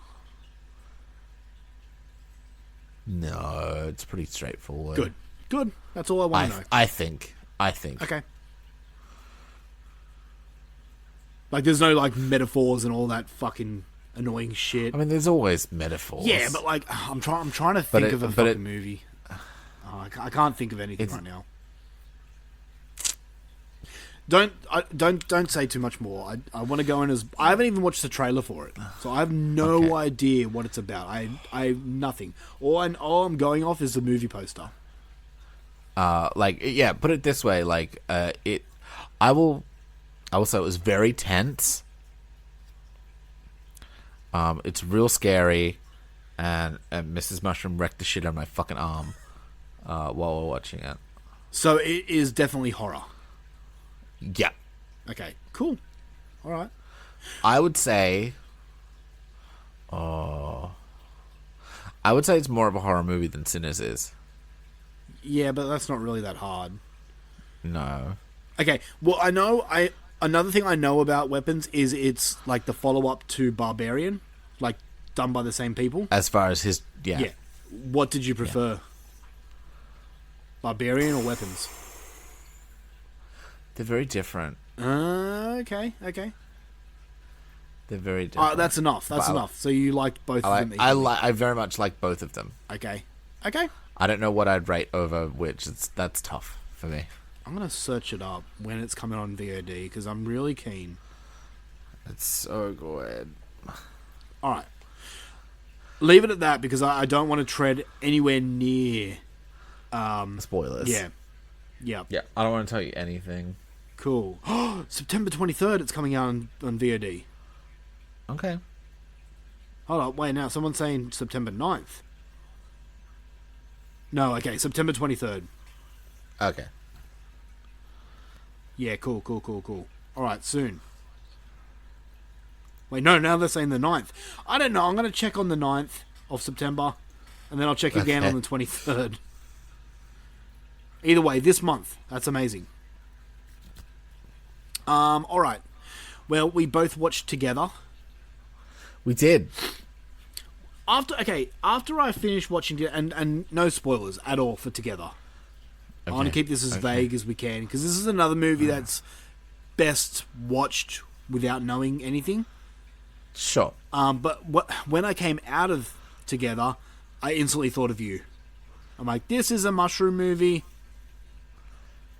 Speaker 3: No, it's pretty straightforward.
Speaker 1: Good. That's all I want to know.
Speaker 3: I think.
Speaker 1: Okay. Like, there's no, like, metaphors and all that fucking annoying shit.
Speaker 3: I mean, there's always metaphors.
Speaker 1: Yeah, but, like, I'm trying to think of a fucking movie. I can't think of anything right now. Don't say too much more. I want to go in as... I haven't even watched the trailer for it, so I have no idea what it's about. I nothing. All I'm going off is the movie poster.
Speaker 3: Put it this way, I will say it was very tense. It's real scary, and Mrs. Mushroom wrecked the shit out of my fucking arm while we're watching it.
Speaker 1: So it is definitely horror.
Speaker 3: Yeah.
Speaker 1: Okay, cool. All right.
Speaker 3: I would say it's more of a horror movie than Sinners is.
Speaker 1: Yeah, but that's not really that hard.
Speaker 3: No.
Speaker 1: Okay, well, another thing I know about Weapons is it's like the follow-up to Barbarian, like done by the same people.
Speaker 3: As far as his... Yeah.
Speaker 1: What did you prefer? Barbarian or Weapons?
Speaker 3: They're very different.
Speaker 1: Okay.
Speaker 3: They're very different.
Speaker 1: That's enough. That's enough. So you liked both of them equally.
Speaker 3: I very much like both of them.
Speaker 1: Okay.
Speaker 3: I don't know what I'd rate over which. That's tough for me.
Speaker 1: I'm going to search it up when it's coming on VOD because I'm really keen.
Speaker 3: It's so good.
Speaker 1: All right. Leave it at that because I don't want to tread anywhere near...
Speaker 3: spoilers.
Speaker 1: Yeah.
Speaker 3: I don't want to tell you anything.
Speaker 1: Cool. September 23rd it's coming out on VOD.
Speaker 3: Okay.
Speaker 1: Hold up, wait, now someone's saying September 9th. No, okay, September 23rd.
Speaker 3: Okay.
Speaker 1: Yeah, cool. Alright, soon. Wait, no, now they're saying the 9th. I don't know, I'm going to check on the 9th of September, and then I'll check again on the 23rd. Either way, this month. That's amazing. Alright. Well, we both watched together.
Speaker 3: We did.
Speaker 1: After I finished watching it, and no spoilers at all for Together. I want to keep this as vague as we can, because this is another movie that's best watched without knowing anything.
Speaker 3: Sure.
Speaker 1: But when I came out of Together, I instantly thought of you. I'm like, this is a mushroom movie.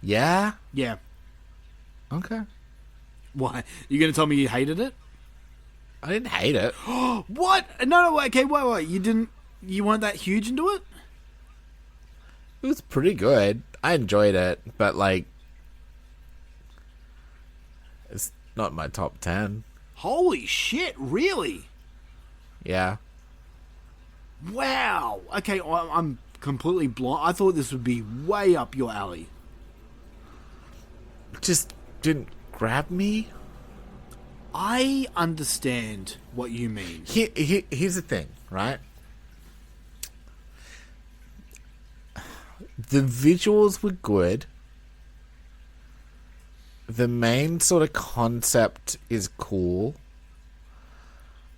Speaker 3: Yeah?
Speaker 1: Yeah.
Speaker 3: Okay.
Speaker 1: Why? You going to tell me you hated it?
Speaker 3: I didn't hate it.
Speaker 1: What? No, okay, wait. You weren't that huge into it?
Speaker 3: It was pretty good. I enjoyed it, but, it's not my top 10.
Speaker 1: Holy shit, really?
Speaker 3: Yeah.
Speaker 1: Wow. Okay, I'm completely blind. I thought this would be way up your alley.
Speaker 3: Just didn't grab me.
Speaker 1: I understand what you mean.
Speaker 3: Here's the thing, right? The visuals were good. The main sort of concept is cool.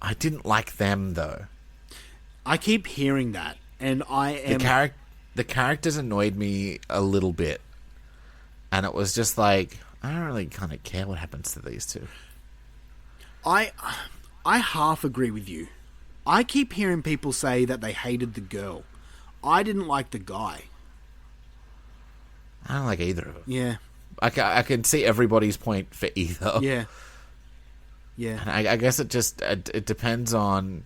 Speaker 3: I didn't like them, though.
Speaker 1: I keep hearing that, and I am...
Speaker 3: The characters annoyed me a little bit. And it was just like, I don't really kind of care what happens to these two.
Speaker 1: I half agree with you. I keep hearing people say that they hated the girl. I didn't like the guy.
Speaker 3: I don't like either of them.
Speaker 1: Yeah.
Speaker 3: I can see everybody's point for either.
Speaker 1: Yeah. Yeah.
Speaker 3: And I guess it just it depends on.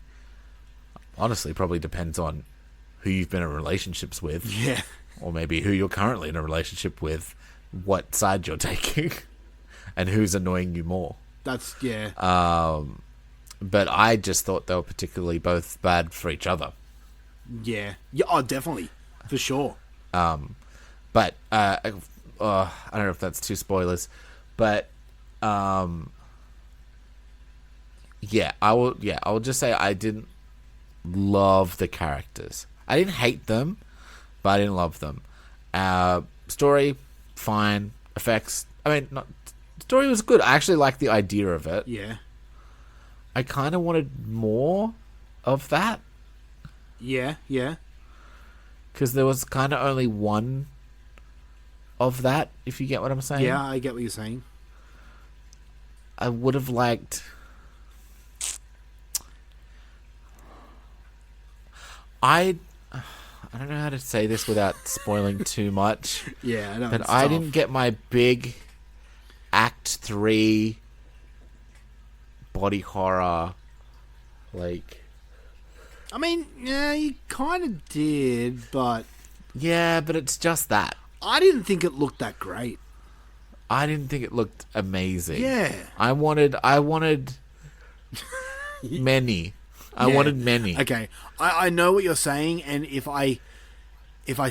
Speaker 3: Honestly, probably depends on who you've been in relationships with.
Speaker 1: Yeah.
Speaker 3: Or maybe who you're currently in a relationship with, what side you're taking, and who's annoying you more.
Speaker 1: That's, yeah.
Speaker 3: But I just thought they were particularly both bad for each other.
Speaker 1: Yeah. Yeah. Oh, definitely. For sure.
Speaker 3: But I don't know if that's too spoilers, but yeah, I will just say I didn't love the characters. I didn't hate them, but I didn't love them. Story, fine. Effects, I mean, story was good. I actually liked the idea of it.
Speaker 1: Yeah.
Speaker 3: I kind of wanted more of that.
Speaker 1: Yeah, yeah.
Speaker 3: Because there was kind of only one of that, if you get what I'm saying.
Speaker 1: Yeah, I get what you're saying.
Speaker 3: I would have liked... I don't know how to say this without spoiling too much.
Speaker 1: Yeah, I know.
Speaker 3: But I didn't get my big Act 3 body horror, like...
Speaker 1: I mean, yeah, you kind of did, but...
Speaker 3: Yeah, but it's just that.
Speaker 1: I didn't think it looked that great.
Speaker 3: I didn't think it looked amazing.
Speaker 1: Yeah.
Speaker 3: I wanted many. I wanted many.
Speaker 1: Okay, I know what you're saying, and if I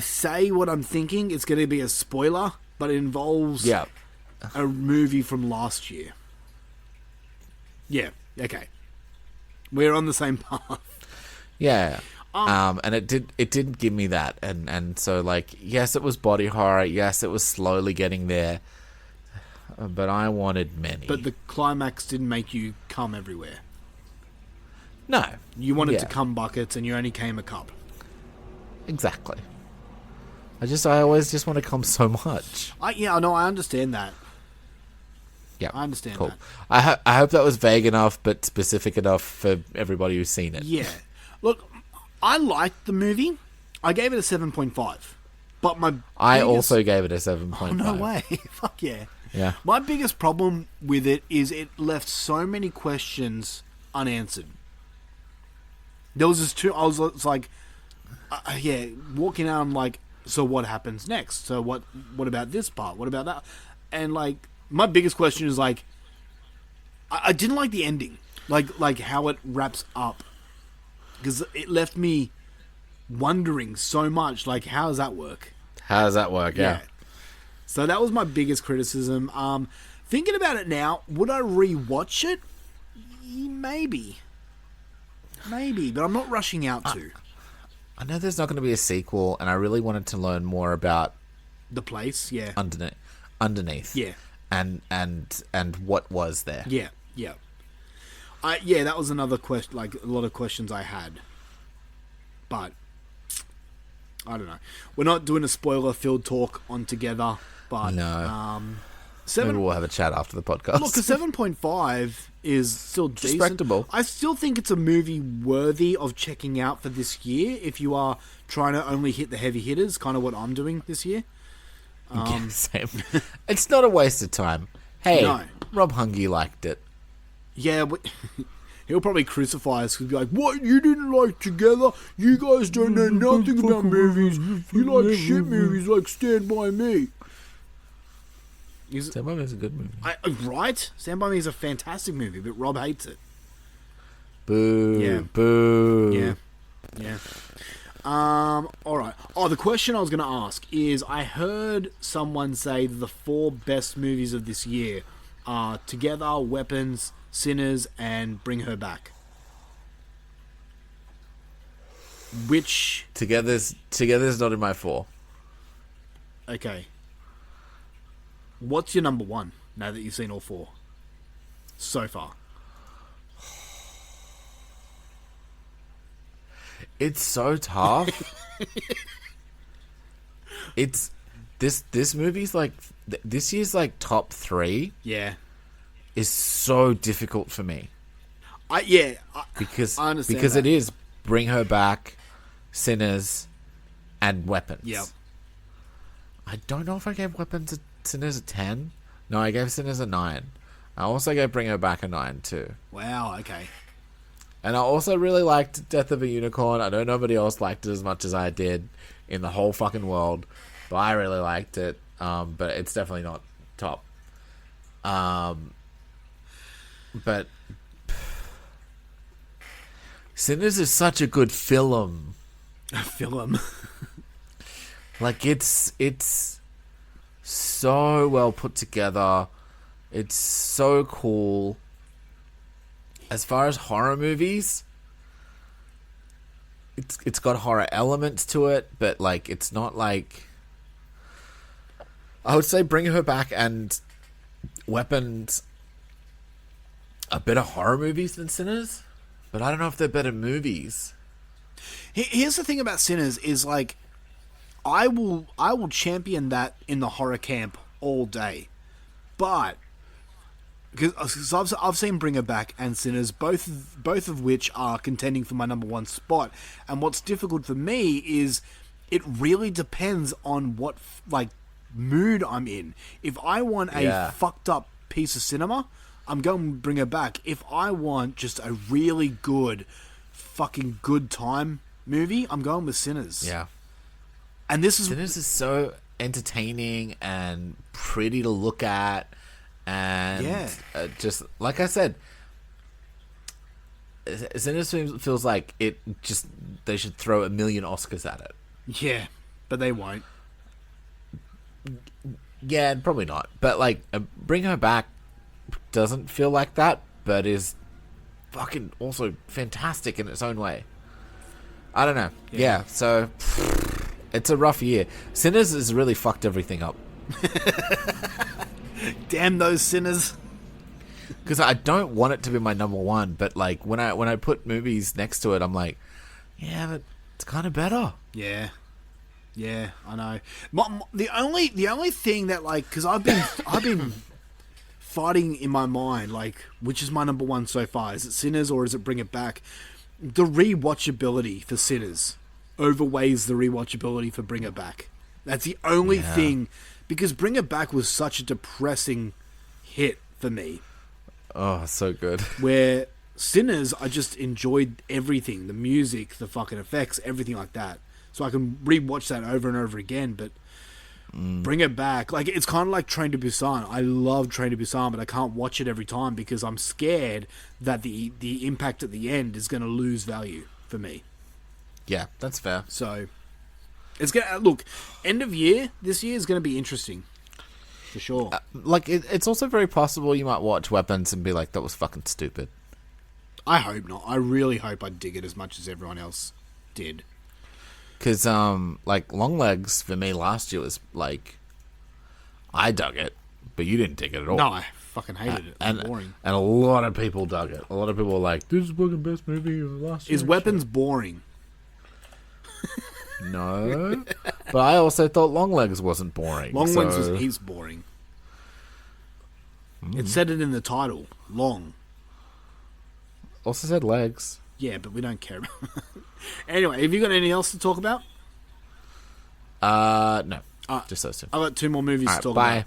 Speaker 1: say what I'm thinking, it's going to be a spoiler, but it involves a movie from last year. Yeah, okay. We're on the same path.
Speaker 3: Yeah. And it didn't give me that. And so, like, yes, it was body horror. Yes, it was slowly getting there. But I wanted many.
Speaker 1: But the climax didn't make you come everywhere.
Speaker 3: No.
Speaker 1: You wanted to come buckets, and you only came a cup.
Speaker 3: Exactly. I always just want to come so much.
Speaker 1: I understand that.
Speaker 3: Yeah,
Speaker 1: I understand
Speaker 3: cool.
Speaker 1: that.
Speaker 3: I hope that was vague enough, but specific enough for everybody who's seen it.
Speaker 1: Yeah. Look, I liked the movie. I gave it a 7.5. But
Speaker 3: I also gave it a 7.5.
Speaker 1: Oh, no way. Fuck yeah.
Speaker 3: Yeah.
Speaker 1: My biggest problem with it is it left so many questions unanswered. There was it's like, walking out, I'm like, so what happens next? So what about this part? What about that? And, like, my biggest question is, like, I didn't like the ending. Like how it wraps up. Because it left me wondering so much, like, how does that work?
Speaker 3: How does that work? Yeah.
Speaker 1: So that was my biggest criticism. Thinking about it now, would I rewatch it? Maybe, but I'm not rushing out to.
Speaker 3: I know there's not going to be a sequel, and I really wanted to learn more about
Speaker 1: the place. Yeah,
Speaker 3: underneath.
Speaker 1: Yeah,
Speaker 3: and what was there.
Speaker 1: Yeah. That was another question. Like, a lot of questions I had, but I don't know. We're not doing a spoiler-filled talk on Together, but
Speaker 3: no. Maybe we'll have a chat after the podcast.
Speaker 1: Look, a 7.5 is still decent.
Speaker 3: Respectable.
Speaker 1: I still think it's a movie worthy of checking out for this year if you are trying to only hit the heavy hitters, kind of what I'm doing this year.
Speaker 3: Same. It's not a waste of time. Hey, no. Rob Hungy liked it.
Speaker 1: Yeah, but he'll probably crucify us. He'll be like, what, you didn't like Together? You guys don't know nothing about movies. You like shit movies like Stand By Me.
Speaker 3: Stand By Me is a good movie.
Speaker 1: Right? Stand By Me is a fantastic movie, but Rob hates it.
Speaker 3: Boo.
Speaker 1: Yeah.
Speaker 3: Boo.
Speaker 1: Yeah. Alright. Oh, the question I was going to ask is, I heard someone say the 4 best movies of this year are Together, Weapons, Sinners, and Bring Her Back. Which...
Speaker 3: Together's not in my 4.
Speaker 1: Okay. What's your number 1, now that you've seen all 4? So far.
Speaker 3: It's so tough. It's... This movie's like... This year's like top 3.
Speaker 1: Yeah.
Speaker 3: Is so difficult for me.
Speaker 1: Because I understand
Speaker 3: because
Speaker 1: that.
Speaker 3: It is Bring Her Back, Sinners, and Weapons.
Speaker 1: Yep.
Speaker 3: I don't know if I gave Sinners a 10. No, I gave Sinners a 9. I also gave Bring Her Back a 9 too.
Speaker 1: Wow, okay.
Speaker 3: And I also really liked Death of a Unicorn. I know nobody else liked it as much as I did in the whole fucking world, but I really liked it. But it's definitely not top. But Sinners is such a good film.
Speaker 1: A film.
Speaker 3: Like it's so well put together. It's so cool. As far as horror movies, it's got horror elements to it, but like it's not like, I would say Bring Her Back and Weapons are better horror movies than Sinners, but I don't know if they're better movies.
Speaker 1: Here's the thing about Sinners is like, I will champion that in the horror camp all day, but because I've seen Bring Her Back and Sinners, both of which are contending for my number one spot, and what's difficult for me is it really depends on what like mood I'm in. If I want a fucked up piece of cinema, I'm going to Bring Her Back. If I want just a really good fucking good time movie, I'm going with Sinners.
Speaker 3: Yeah.
Speaker 1: And
Speaker 3: Sinners is so entertaining and pretty to look at, and just like I said, Sinners feels like they should throw 1 million Oscars at it.
Speaker 1: Yeah, but they won't.
Speaker 3: Yeah, probably not. But like, Bring Her Back doesn't feel like that, but is fucking also fantastic in its own way. I don't know. Yeah, so it's a rough year. Sinners has really fucked everything up.
Speaker 1: Damn those sinners.
Speaker 3: Because I don't want it to be my number one, but like when I put movies next to it, I'm like, yeah, but it's kind of better.
Speaker 1: Yeah, I know. The only thing that like, because I've been fighting in my mind like, which is my number one so far? Is it Sinners or is it Bring It Back? The rewatchability for Sinners overweighs the rewatchability for Bring It Back. That's the only thing, because Bring It Back was such a depressing hit for me.
Speaker 3: Oh, so good.
Speaker 1: Where Sinners, I just enjoyed everything. The music, the fucking effects, everything like that. So I can rewatch that over and over again, but Bring It Back, like, it's kind of like Train to Busan. I love Train to Busan, but I can't watch it every time because I'm scared that the impact at the end is going to lose value for me.
Speaker 3: Yeah, that's fair.
Speaker 1: So it's gonna look, end of year this year is going to be interesting for sure.
Speaker 3: Like it's also very possible you might watch Weapons and be like, that was fucking stupid.
Speaker 1: I hope not. I really hope I dig it as much as everyone else did.
Speaker 3: Because like Longlegs for me last year was like, I dug it, but you didn't dig it at all.
Speaker 1: No, I fucking hated it. It was boring.
Speaker 3: And a lot of people dug it. A lot of people were like, this is the fucking best movie of last year.
Speaker 1: Is Weapons boring?
Speaker 3: No, but I also thought Longlegs wasn't boring.
Speaker 1: Longlegs he's boring. It said it in the title. Long.
Speaker 3: Also said legs.
Speaker 1: Yeah, but we don't care about it. Anyway, have you got anything else to talk about?
Speaker 3: No. Just those two.
Speaker 1: I've got 2 more movies to talk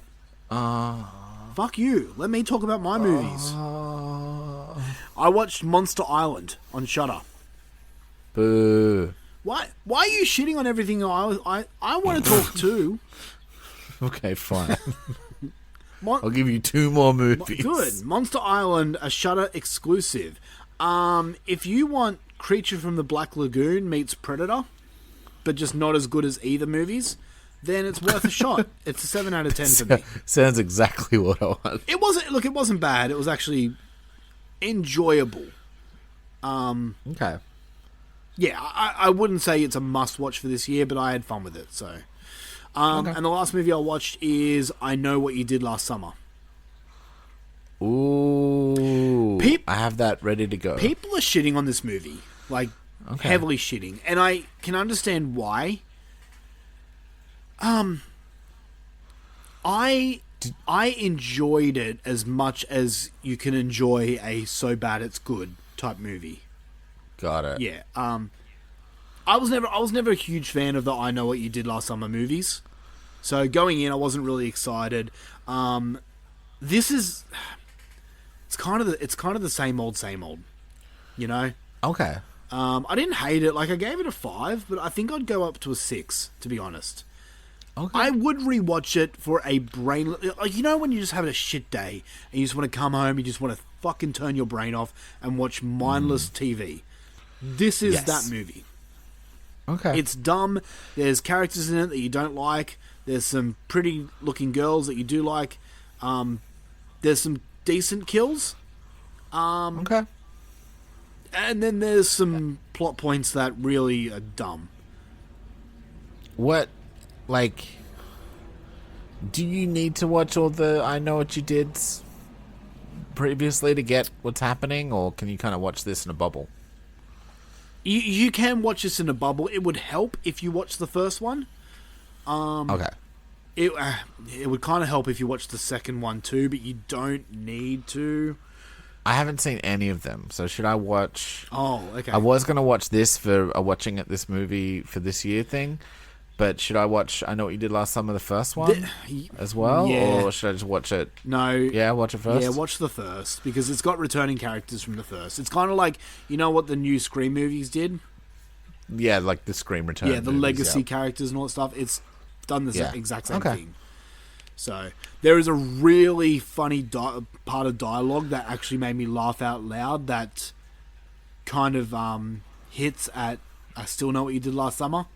Speaker 1: about. Fuck you. Let me talk about my movies. I watched Monster Island on Shudder.
Speaker 3: Boo.
Speaker 1: Why are you shitting on everything I want to talk too?
Speaker 3: Okay, fine. I'll give you 2 more movies.
Speaker 1: Good. Monster Island, a Shudder exclusive. If you want Creature from the Black Lagoon meets Predator, but just not as good as either movies, then it's worth a shot. It's a 7 out of 10 for me.
Speaker 3: Sounds exactly what I want.
Speaker 1: It wasn't bad. It was actually enjoyable.
Speaker 3: Okay.
Speaker 1: Yeah, I wouldn't say it's a must-watch for this year, but I had fun with it, so...
Speaker 3: Okay.
Speaker 1: And the last movie I watched is I Know What You Did Last Summer.
Speaker 3: Ooh. I have that ready to go.
Speaker 1: People are shitting on this movie. Like, heavily shitting. And I can understand why. I enjoyed it as much as you can enjoy a so bad it's good type movie.
Speaker 3: Got it.
Speaker 1: Yeah. I was never a huge fan of the I Know What You Did Last Summer movies. So going in, I wasn't really excited. This is it's kind of the same old, you know.
Speaker 3: Okay.
Speaker 1: I didn't hate it. Like, I gave it a 5, but I think I'd go up to a 6, to be honest.
Speaker 3: Okay.
Speaker 1: I would rewatch it for a brain... Like, you know when you're just having a shit day and you just want to come home, you just want to fucking turn your brain off and watch mindless TV. This is that movie.
Speaker 3: Okay.
Speaker 1: It's dumb. There's characters in it that you don't like. There's some pretty looking girls that you do like. There's some decent kills.
Speaker 3: Okay.
Speaker 1: And then there's some plot points that really are dumb.
Speaker 3: What, like, do you need to watch all the I Know What You Did previously to get what's happening, or can you kind of watch this in a bubble?
Speaker 1: You can watch this in a bubble. It would help if you watch the first one.
Speaker 3: Okay.
Speaker 1: It would kind of help if you watch the second one too, but you don't need to.
Speaker 3: I haven't seen any of them, so should I watch...
Speaker 1: Oh, okay.
Speaker 3: I was going to watch this for a watching at this movie for this year thing, but should I watch I Know What You Did Last Summer, the first one, as well?
Speaker 1: Yeah.
Speaker 3: Or should I just watch it?
Speaker 1: No.
Speaker 3: Yeah, watch it first?
Speaker 1: Yeah, watch the first, because it's got returning characters from the first. It's kind of like, you know what the new Scream movies did?
Speaker 3: Yeah, like the Scream return.
Speaker 1: Yeah, the
Speaker 3: movies,
Speaker 1: legacy characters and all that stuff. It's done the exact same
Speaker 3: Okay.
Speaker 1: thing. So, there is a really funny part of dialogue that actually made me laugh out loud that kind of hits at I Still Know What You Did Last Summer.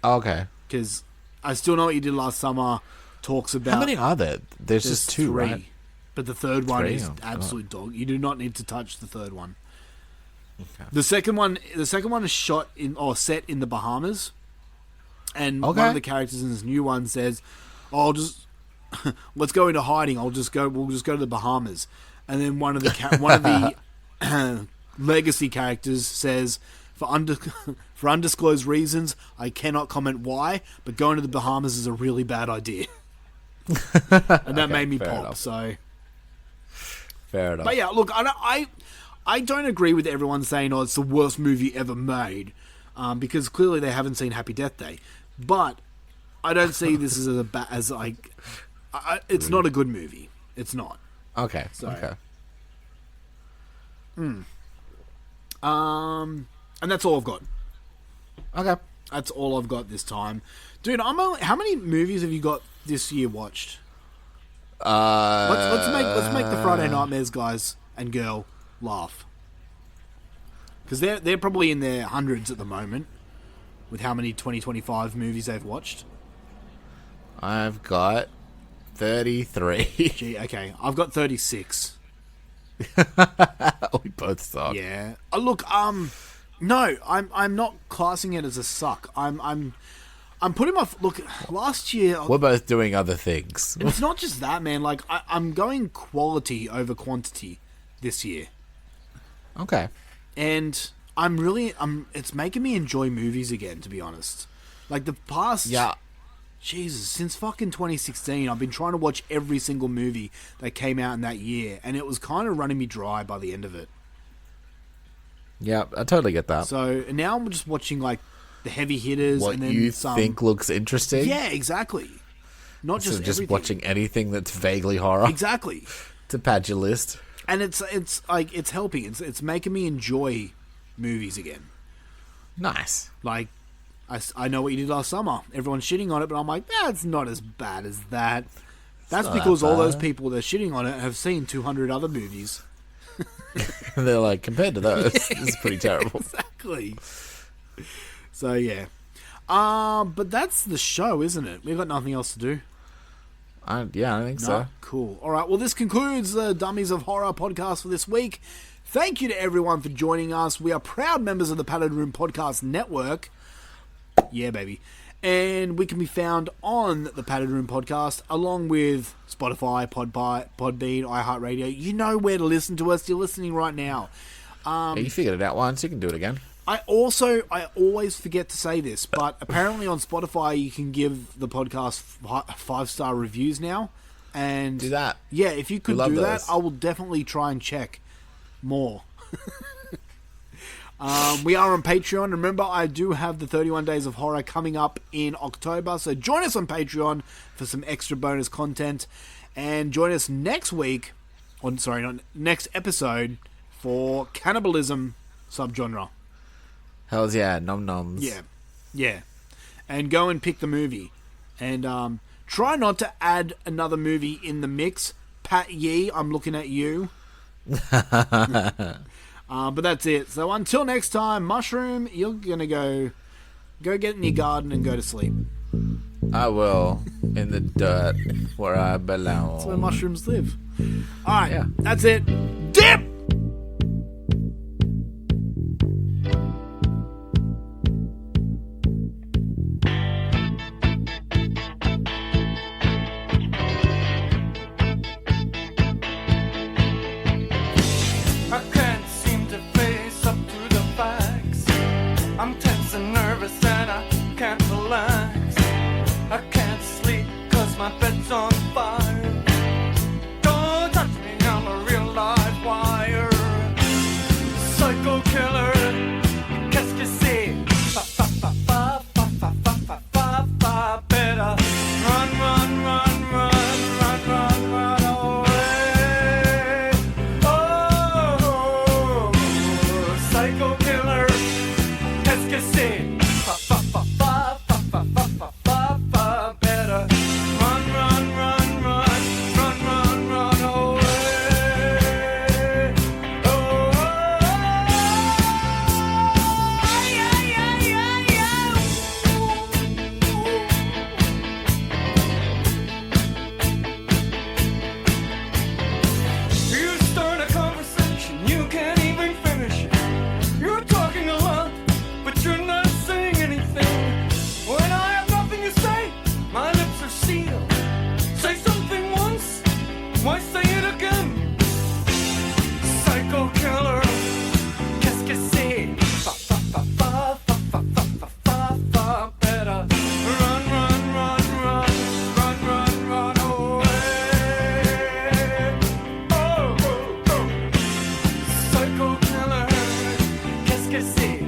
Speaker 3: Okay.
Speaker 1: Because I Still Know What You Did Last Summer talks about...
Speaker 3: How many are there? There's just 2,
Speaker 1: 3.
Speaker 3: right?
Speaker 1: But the third one
Speaker 3: Three?
Speaker 1: is
Speaker 3: Oh,
Speaker 1: absolute dog. You do not need to touch the third one.
Speaker 3: Okay.
Speaker 1: The second one is shot in or set in the Bahamas. And
Speaker 3: Okay.
Speaker 1: one of the characters in this new one says, "Oh, just let's go into hiding. We'll just go to the Bahamas." And then one of the legacy characters says, "For undisclosed reasons, I cannot comment why, but going to the Bahamas is a really bad idea." And that made me
Speaker 3: fair
Speaker 1: pop.
Speaker 3: enough.
Speaker 1: So
Speaker 3: Fair enough.
Speaker 1: but yeah, look, I don't agree with everyone saying, "Oh, it's the worst movie ever made," because clearly they haven't seen Happy Death Day. But I don't see this it's not a good movie. It's not.
Speaker 3: Okay.
Speaker 1: So,
Speaker 3: Okay.
Speaker 1: And that's all I've got.
Speaker 3: Okay.
Speaker 1: That's all I've got this time, dude. How many movies have you got this year watched? Let's make the Friday Nightmares guys and girl laugh, because they're probably in their hundreds at the moment with how many 2025 movies they've watched.
Speaker 3: I've got 33.
Speaker 1: Gee, okay, I've got 36.
Speaker 3: We both suck.
Speaker 1: Yeah. Look, no, I'm not classing it as a suck. I'm putting my look. Last year,
Speaker 3: We're both doing other things.
Speaker 1: it's not just that, man. Like I'm going quality over quantity this year.
Speaker 3: Okay.
Speaker 1: And it's making me enjoy movies again, to be honest. Like the past, Jesus, since fucking 2016, I've been trying to watch every single movie that came out in that year, and it was kind of running me dry by the end of it.
Speaker 3: Yeah, I totally get that.
Speaker 1: So now I'm just watching like the heavy hitters,
Speaker 3: What
Speaker 1: and then
Speaker 3: you
Speaker 1: some.
Speaker 3: think looks interesting?
Speaker 1: Yeah, exactly. Not
Speaker 3: So
Speaker 1: just
Speaker 3: just
Speaker 1: everything.
Speaker 3: watching anything that's vaguely horror.
Speaker 1: Exactly.
Speaker 3: To pad your list.
Speaker 1: And it's like it's helping. It's making me enjoy movies again.
Speaker 3: Nice.
Speaker 1: Like, I Know What You Did Last Summer. Everyone's shitting on it, but I'm like, it's not as bad as that. That's
Speaker 3: not
Speaker 1: because
Speaker 3: that
Speaker 1: all those
Speaker 3: bad.
Speaker 1: people that are shitting on it have seen 200 other movies.
Speaker 3: And they're like, compared to those, this is pretty terrible.
Speaker 1: Exactly. So, yeah. But that's the show, isn't it? We've got nothing else to do.
Speaker 3: I think
Speaker 1: No?
Speaker 3: so.
Speaker 1: Cool. All right. Well, this concludes the Dummies of Horror podcast for this week. Thank you to everyone for joining us. We are proud members of the Padded Room Podcast Network. Yeah, baby. And we can be found on the Padded Room Podcast, along with Spotify, Podbean, iHeartRadio. You know where to listen to us. You're listening right now.
Speaker 3: Yeah, you figured it out once. You can do it again.
Speaker 1: I always forget to say this, but apparently on Spotify you can give the podcast 5-star reviews now. And
Speaker 3: do that.
Speaker 1: Yeah, if you could
Speaker 3: We love
Speaker 1: do that,
Speaker 3: those.
Speaker 1: I will definitely try and check more. We are on Patreon. Remember, I do have the 31 Days of Horror coming up in October, so join us on Patreon for some extra bonus content. And join us next week next episode for cannibalism subgenre.
Speaker 3: Hells yeah, nom noms.
Speaker 1: Yeah. And go and pick the movie. And try not to add another movie in the mix. Pat Yee, I'm looking at you. But that's it. So until next time, Mushroom, you're going to go get in your garden and go to sleep.
Speaker 3: I will. In the dirt where I belong.
Speaker 1: That's where mushrooms live. Alright,
Speaker 3: Yeah.
Speaker 1: that's it. Dip!
Speaker 14: I can't seem to face up to the facts. I'm tense and nervous and I can't relax. I can't sleep 'cause my bed's on fire. Don't touch me, I'm a real live wire. Psycho killer, qu'est-ce que c'est? Fa fa fa fa fa fa fa fa fa fa. Better run, run, run, run, run, run, run away. Oh, psycho killer, qu'est-ce que c'est? Fa fa fa fa fa fa fa fa fa fa. Better run, run, run, run, run, run, run away. Oh, you start a conversation, you can't even finish it. You're talking a lot, but you're not saying anything. When I have nothing to say, my lips are sealed. Say something once, why say it again? Psycho killer, qu'est-ce que c'est? Fa fa fa fa fa fa fa fa fa fa. Better run, run, run, run, run, run, run away. Oh, oh, oh. Psycho killer, qu'est-ce que c'est?